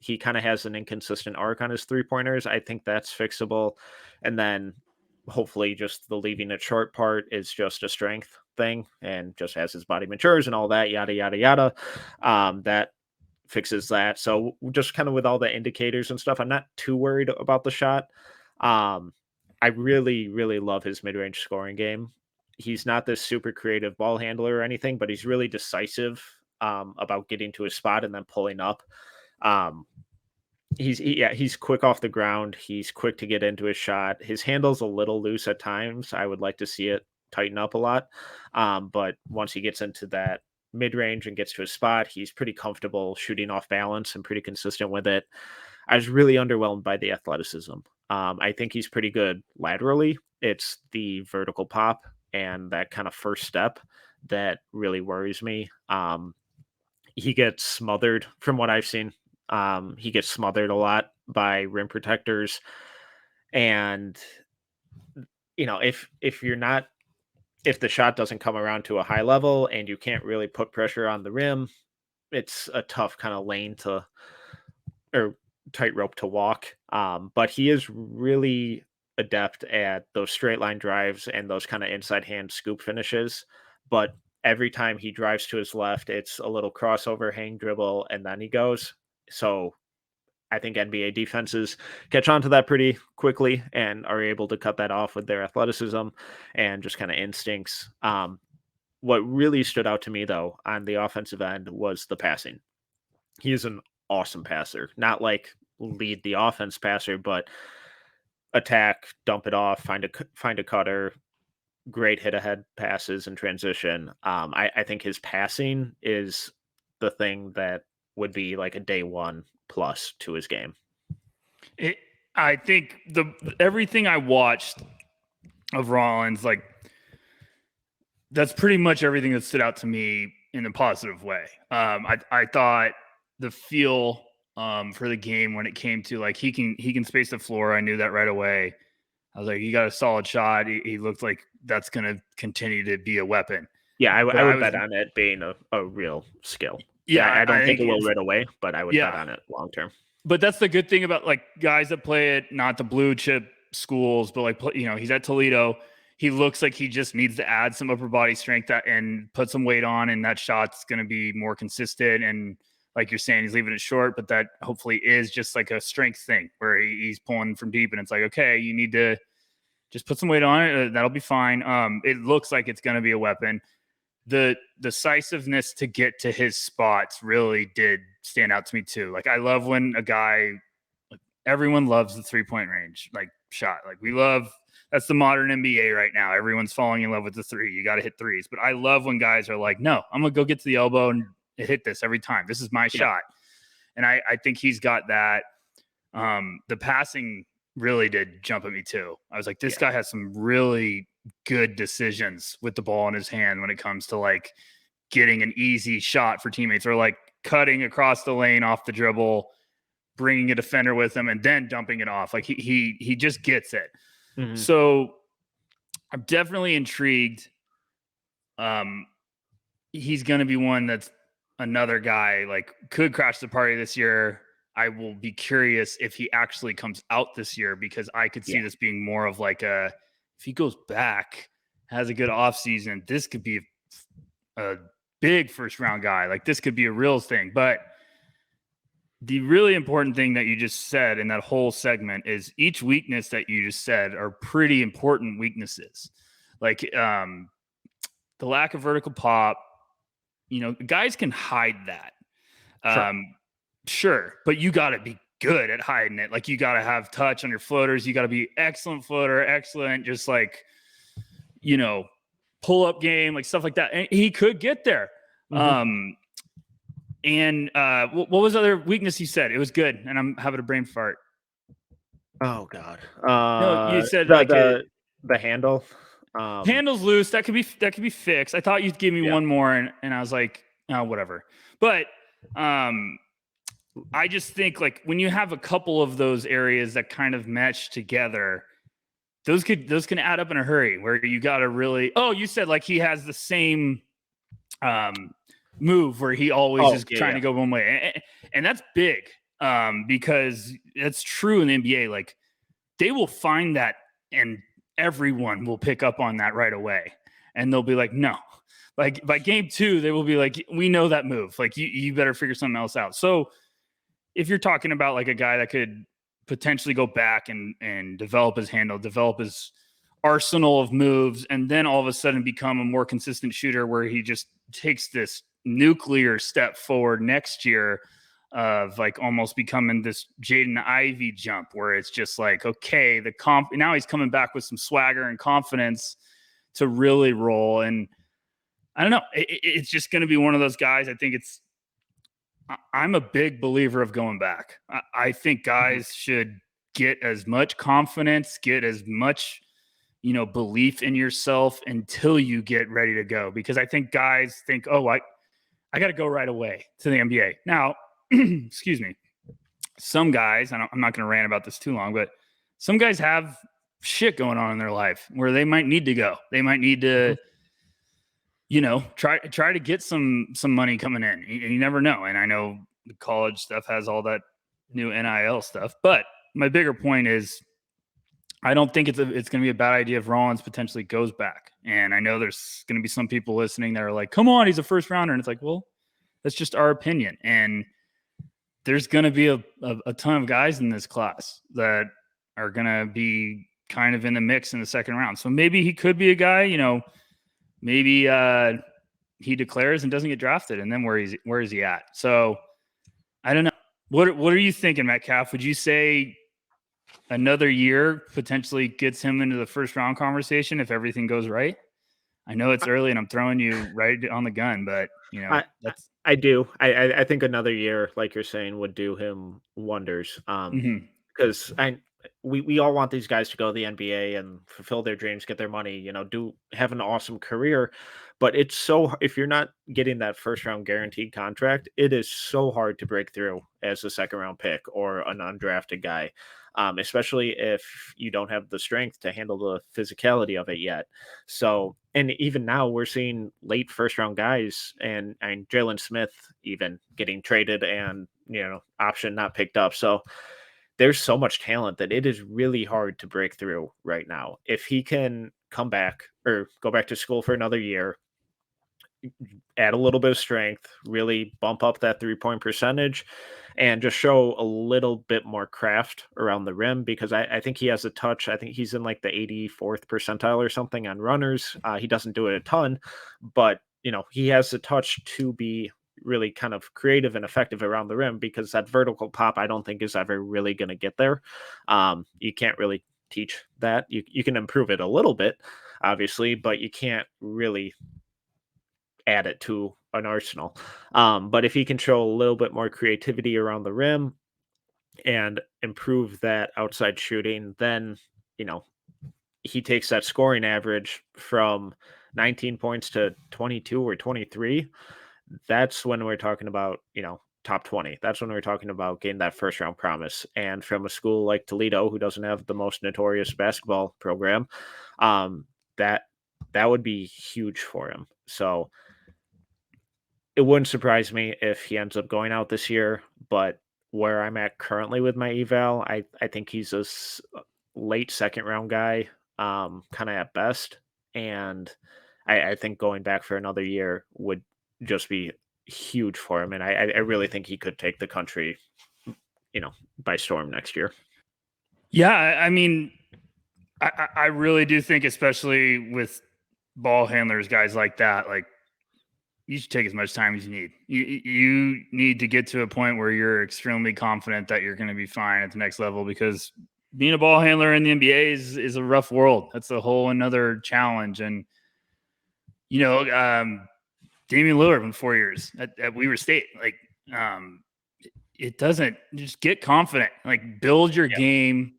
He kind of has an inconsistent arc on his 3-pointers. I think that's fixable. And then hopefully just the leaving it short part is just a strength thing, and just as his body matures and all that, yada yada yada, that fixes that. So just kind of with all the indicators and stuff, I'm not too worried about the shot. I really love his mid-range scoring game. He's not this super creative ball handler or anything, but he's really decisive about getting to his spot and then pulling up. He's quick off the ground. He's quick to get into his shot. His handle's a little loose at times. I would like to see it tighten up a lot. But once he gets into that mid-range and gets to his spot, he's pretty comfortable shooting off balance and pretty consistent with it. I was really underwhelmed by the athleticism. I think he's pretty good laterally. It's the vertical pop and that kind of first step that really worries me. He gets smothered from what I've seen. He gets smothered a lot by rim protectors. And, if the shot doesn't come around to a high level and you can't really put pressure on the rim, it's a tough kind of tightrope to walk. But he is really adept at those straight line drives and those kind of inside hand scoop finishes. But every time he drives to his left, it's a little crossover hang dribble, and then he goes. So I think NBA defenses catch on to that pretty quickly and are able to cut that off with their athleticism and just kind of instincts. What really stood out to me, though, on the offensive end was the passing. He is an awesome passer, not like lead the offense passer, but attack, dump it off, find a cutter, great hit ahead passes and transition. I think his passing is the thing that would be like a day one plus to his game. I think everything I watched of Rollins, like, that's pretty much everything that stood out to me in a positive way. I thought the feel for the game when it came to, like, he can space the floor. I knew that right away. I was like, he got a solid shot. He looked like that's going to continue to be a weapon. Yeah, I would bet on it being a real skill. Yeah, I don't think it will right away, but I would bet on it long term. But that's the good thing about, like, guys that play at not the blue chip schools, but, like, he's at Toledo. He looks like he just needs to add some upper body strength and put some weight on, and that shot's going to be more consistent. And like you're saying, he's leaving it short, but that hopefully is just like a strength thing where he's pulling from deep, and it's like, okay, you need to just put some weight on it. That'll be fine. It looks like it's going to be a weapon. the decisiveness to get to his spots really did stand out to me too. Like I love when a guy, like, everyone loves the 3-point range, like shot. Like we love, that's the modern NBA right now. Everyone's falling in love with the three. You got to hit threes. But I love when guys are like, no, I'm going to go get to the elbow and hit this every time. This is my shot. And I think he's got that. The passing really did jump at me too. I was like, this guy has some really good decisions with the ball in his hand when it comes to like getting an easy shot for teammates, or like cutting across the lane off the dribble, bringing a defender with him, and then dumping it off. Like he just gets it. Mm-hmm. So I'm definitely intrigued. He's going to be one that's another guy, like could crash the party this year. I will be curious if he actually comes out this year, because I could see this being more of like if he goes back, has a good offseason, this could be a big first round guy. Like this could be a real thing. But the really important thing that you just said in that whole segment is each weakness that you just said are pretty important weaknesses. Like the lack of vertical pop, guys can hide that. Sure, but you got to be good at hiding it. Like you got to have touch on your floaters. You got to be excellent floater, excellent, just like, pull up game, like stuff like that. And he could get there. Mm-hmm. And what was the other weakness you said? It was good. And I'm having a brain fart. Oh God. No, you said the handle. Handle's loose. That could be fixed. I thought you'd give me one more, and I was like, oh, whatever. But I just think like when you have a couple of those areas that kind of mesh together, those can add up in a hurry, where you got to really, you said like he has the same move where he always is trying to go one way. And that's big because that's true in the NBA. Like they will find that and everyone will pick up on that right away. And they'll be like, no, like by game 2, they will be like, we know that move. Like you better figure something else out. So if you're talking about like a guy that could potentially go back and develop his handle, develop his arsenal of moves, and then all of a sudden become a more consistent shooter where he just takes this nuclear step forward next year of like almost becoming this Jaden Ivey jump, where it's just like, okay, now he's coming back with some swagger and confidence to really roll. And I don't know, it's just going to be one of those guys. I think I'm a big believer of going back. I think guys should get as much confidence, get as much, belief in yourself until you get ready to go. Because I think guys think, oh, I got to go right away to the NBA. Now, excuse me, some guys, I'm not going to rant about this too long, but some guys have shit going on in their life where they might need to go. They might need to, try to get some money coming in. You never know. And I know the college stuff has all that new NIL stuff, but my bigger point is I don't think it's going to be a bad idea if Rollins potentially goes back. And I know there's going to be some people listening that are like, come on, he's a first rounder. And it's like, well, that's just our opinion. And there's going to be a ton of guys in this class that are going to be kind of in the mix in the second round. So maybe he could be a guy, maybe he declares and doesn't get drafted, and then where is he at? So I don't know. What are you thinking, Metcalf? Would you say another year potentially gets him into the first round conversation if everything goes right? I know it's early and I'm throwing you right on the gun, but I do. I think another year, like you're saying, would do him wonders. Because we all want these guys to go to the NBA and fulfill their dreams, get their money, have an awesome career. But if you're not getting that first round guaranteed contract, it is so hard to break through as a second round pick or an undrafted guy, especially if you don't have the strength to handle the physicality of it yet. So, and even now we're seeing late first round guys and Jalen Smith even getting traded and, option not picked up. So there's so much talent that it is really hard to break through right now. If he can come back or go back to school for another year, add a little bit of strength, really bump up that 3-point percentage, and just show a little bit more craft around the rim, because I think he has a touch. I think he's in like the 84th percentile or something on runners. He doesn't do it a ton, but he has the touch to be really kind of creative and effective around the rim, because that vertical pop, I don't think, is ever really going to get there. You can't really teach that. You can improve it a little bit, obviously, but you can't really add it to an arsenal. But if he can show a little bit more creativity around the rim and improve that outside shooting, then, you know, he takes that scoring average from 19 points to 22 or 23. That's when we're talking about, top 20. That's when we're talking about getting that first round promise. And from a school like Toledo, who doesn't have the most notorious basketball program, that would be huge for him. So it wouldn't surprise me if he ends up going out this year, but where I'm at currently with my eval, I think he's a late second round guy, kind of at best. And I think going back for another year would just be huge for him. And I really think he could take the country, by storm next year. Yeah. I mean, I really do think, especially with ball handlers, guys like that, like, you should take as much time as you need. You need to get to a point where you're extremely confident that you're going to be fine at the next level, because being a ball handler in the NBA is a rough world. That's a whole another challenge. And, Damian Lillard in 4 years at Weaver State, like, it doesn't, just get confident, like, build your game.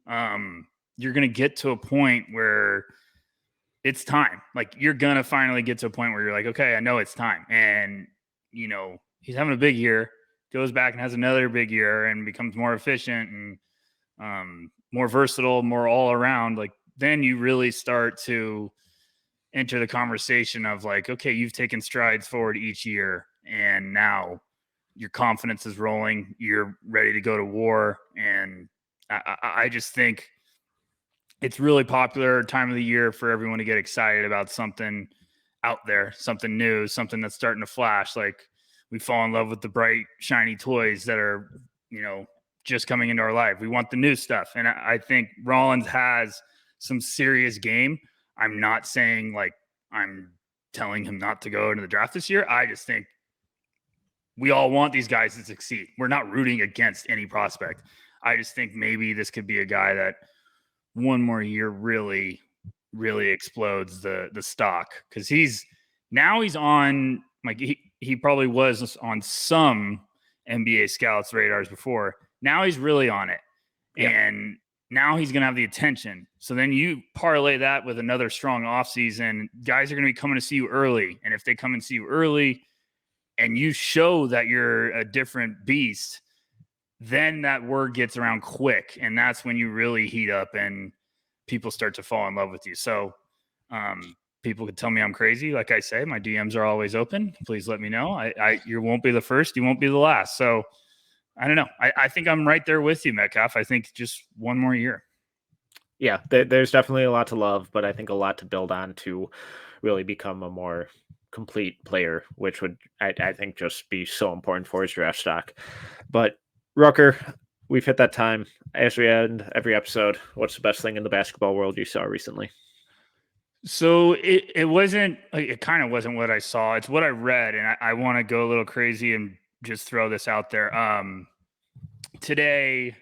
You're going to get to a point where it's time. Like, you're going to finally get to a point where you're like, okay, I know it's time. And, he's having a big year, goes back and has another big year and becomes more efficient and more versatile, more all around. Like, then you really start to enter the conversation of like, okay, you've taken strides forward each year, and now your confidence is rolling. You're ready to go to war. And I just think it's really popular time of the year for everyone to get excited about something out there, something new, something that's starting to flash. Like, we fall in love with the bright, shiny toys that are, just coming into our life. We want the new stuff. And I think Rollins has some serious game. I'm not saying like I'm telling him not to go into the draft this year. I just think we all want these guys to succeed. We're not rooting against any prospect. I just think maybe this could be a guy that one more year really, really explodes the stock, because he's on, like, he probably was on some NBA scouts radars before. Now he's really on it. Yeah. And now he's going to have the attention. So then you parlay that with another strong offseason. Guys are going to be coming to see you early. And if they come and see you early and you show that you're a different beast, then that word gets around quick. And that's when you really heat up and people start to fall in love with you. So people could tell me I'm crazy. Like I say, my DMs are always open. Please let me know. You won't be the first. You won't be the last. So I don't know. I think I'm right there with you, Metcalf. I think just one more year. Yeah, there's definitely a lot to love, but I think a lot to build on to really become a more complete player, which would, I think, just be so important for his draft stock. But Rucker, we've hit that time. As we end every episode, what's the best thing in the basketball world you saw recently? So it wasn't, it kind of wasn't what I saw. It's what I read, and I want to go a little crazy and just throw this out there. Today,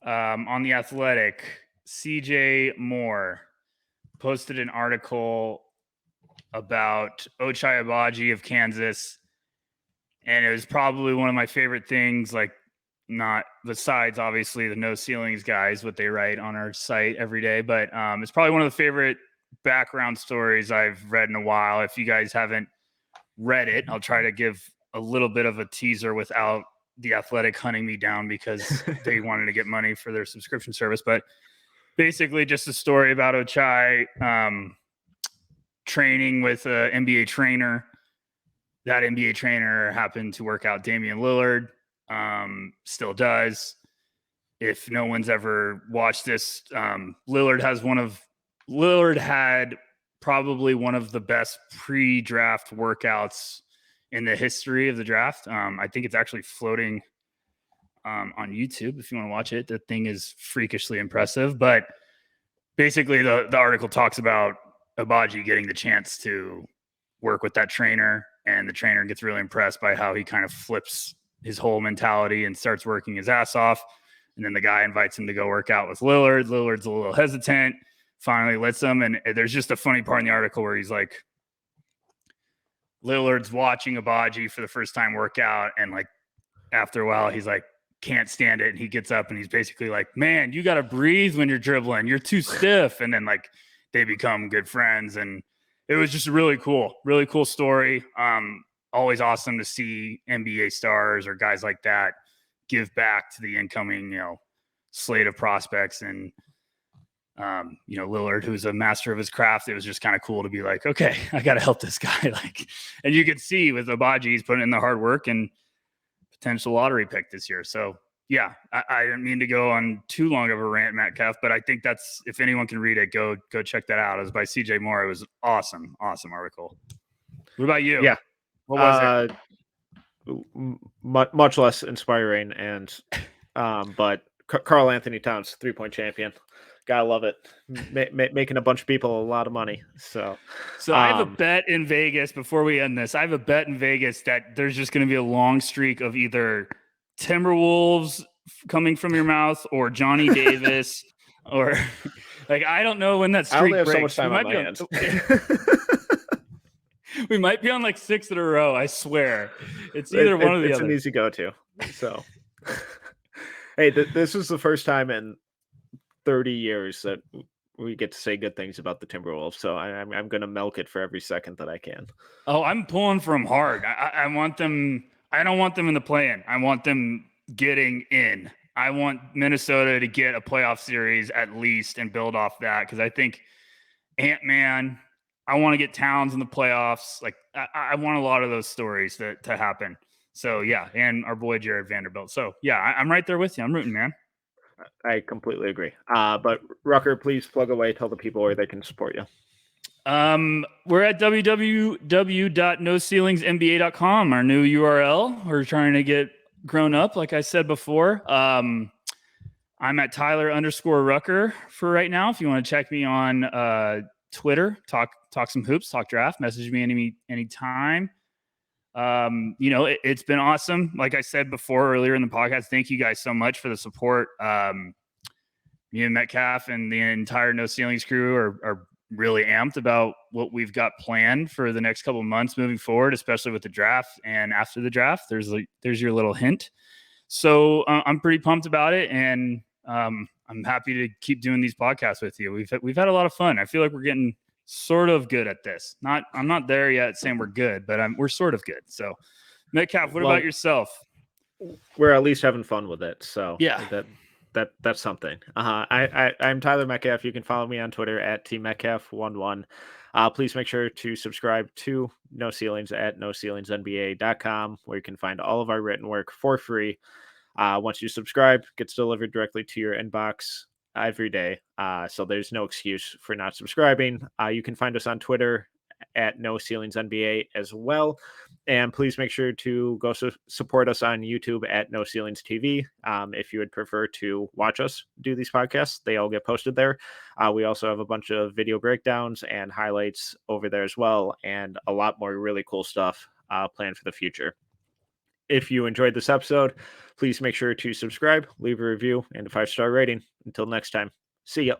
on The Athletic, CJ Moore posted an article about Ochai Agbaji of Kansas, and it was probably one of my favorite things, like, not besides obviously the No Ceilings guys, what they write on our site every day, but it's probably one of the favorite background stories I've read in a while. If you guys haven't read it, I'll try to give a little bit of a teaser without The Athletic hunting me down because they wanted to get money for their subscription service. But basically just a story about Ochai training with an NBA trainer. That NBA trainer happened to work out Damian Lillard, still does. If no one's ever watched this, Lillard had probably one of the best pre-draft workouts in the history of the draft. I think it's actually floating on YouTube if you want to watch it. The thing is freakishly impressive. But basically, the article talks about Agbaji getting the chance to work with that trainer, and the trainer gets really impressed by how he kind of flips his whole mentality and starts working his ass off. And then the guy invites him to go work out with Lillard. Lillard's a little hesitant, finally lets him. And there's just a funny part in the article where he's like, Lillard's watching Abaji for the first time work out, and like after a while, he's like, can't stand it. And he gets up and he's basically like, man, you got to breathe when you're dribbling. You're too stiff. And then like they become good friends. And it was just a really cool story. Always awesome to see NBA stars or guys like that give back to the incoming, slate of prospects. And, Lillard, who's a master of his craft, it was just kind of cool to be like, okay, I got to help this guy. And you could see with Abaji, he's putting in the hard work and potential lottery pick this year. So yeah, I didn't mean to go on too long of a rant, Metcalf, but I think that's, if anyone can read it, go check that out. It was by CJ Moore. It was awesome article. What about you? Yeah. What was it? Much less inspiring, and but Karl Anthony Towns, 3-point champion. Gotta love it. Making a bunch of people a lot of money. So I have a bet in Vegas before we end this. I have a bet in Vegas that there's just going to be a long streak of either Timberwolves coming from your mouth or Johnny Davis or like, I don't know when that streak I only have breaks. so much time on my hands. We might be on like 6 in a row. I swear. It's either one or the other. It's an easy go-to. So, hey, this is the first time in 30 years that we get to say good things about the Timberwolves. So I'm going to milk it for every second that I can. Oh, I'm pulling for them hard. I want them. I don't want them in the play-in. I want them getting in. I want Minnesota to get a playoff series at least and build off that, because I think Ant-Man, I want to get Towns in the playoffs. Like I want a lot of those stories to happen. So yeah, and our boy Jared Vanderbilt. So yeah, I'm right there with you. I'm rooting, man. I completely agree. But Rucker, please plug away. Tell the people where they can support you. We're at www.noceilingsnba.com, our new URL. We're trying to get grown up, like I said before. I'm at Tyler_Rucker for right now. If you want to check me on Twitter, talk some hoops, talk draft, message me anytime. It's been awesome. Like I said before earlier in the podcast, thank you guys so much for the support. Me and Metcalf and the entire No Ceilings crew are really amped about what we've got planned for the next couple of months moving forward, especially with the draft and after the draft. There's your little hint. So I'm pretty pumped about it, and I'm happy to keep doing these podcasts with you. We've had a lot of fun. I feel like we're getting sort of good at this. I'm not there yet saying we're good, but we're sort of good. So Metcalf, what about yourself? We're at least having fun with it. So yeah, that's something. I'm Tyler Metcalf. You can follow me on Twitter at tmetcalf11. Please make sure to subscribe to No Ceilings at noceilingsnba.com, where you can find all of our written work for free. Once you subscribe, it gets delivered directly to your inbox every day. So there's no excuse for not subscribing. You can find us on Twitter at No Ceilings NBA as well. And please make sure to go support us on YouTube at No Ceilings TV. If you would prefer to watch us do these podcasts, they all get posted there. We also have a bunch of video breakdowns and highlights over there as well, and a lot more really cool stuff planned for the future. If you enjoyed this episode, please make sure to subscribe, leave a review, and a 5-star rating. Until next time, see ya.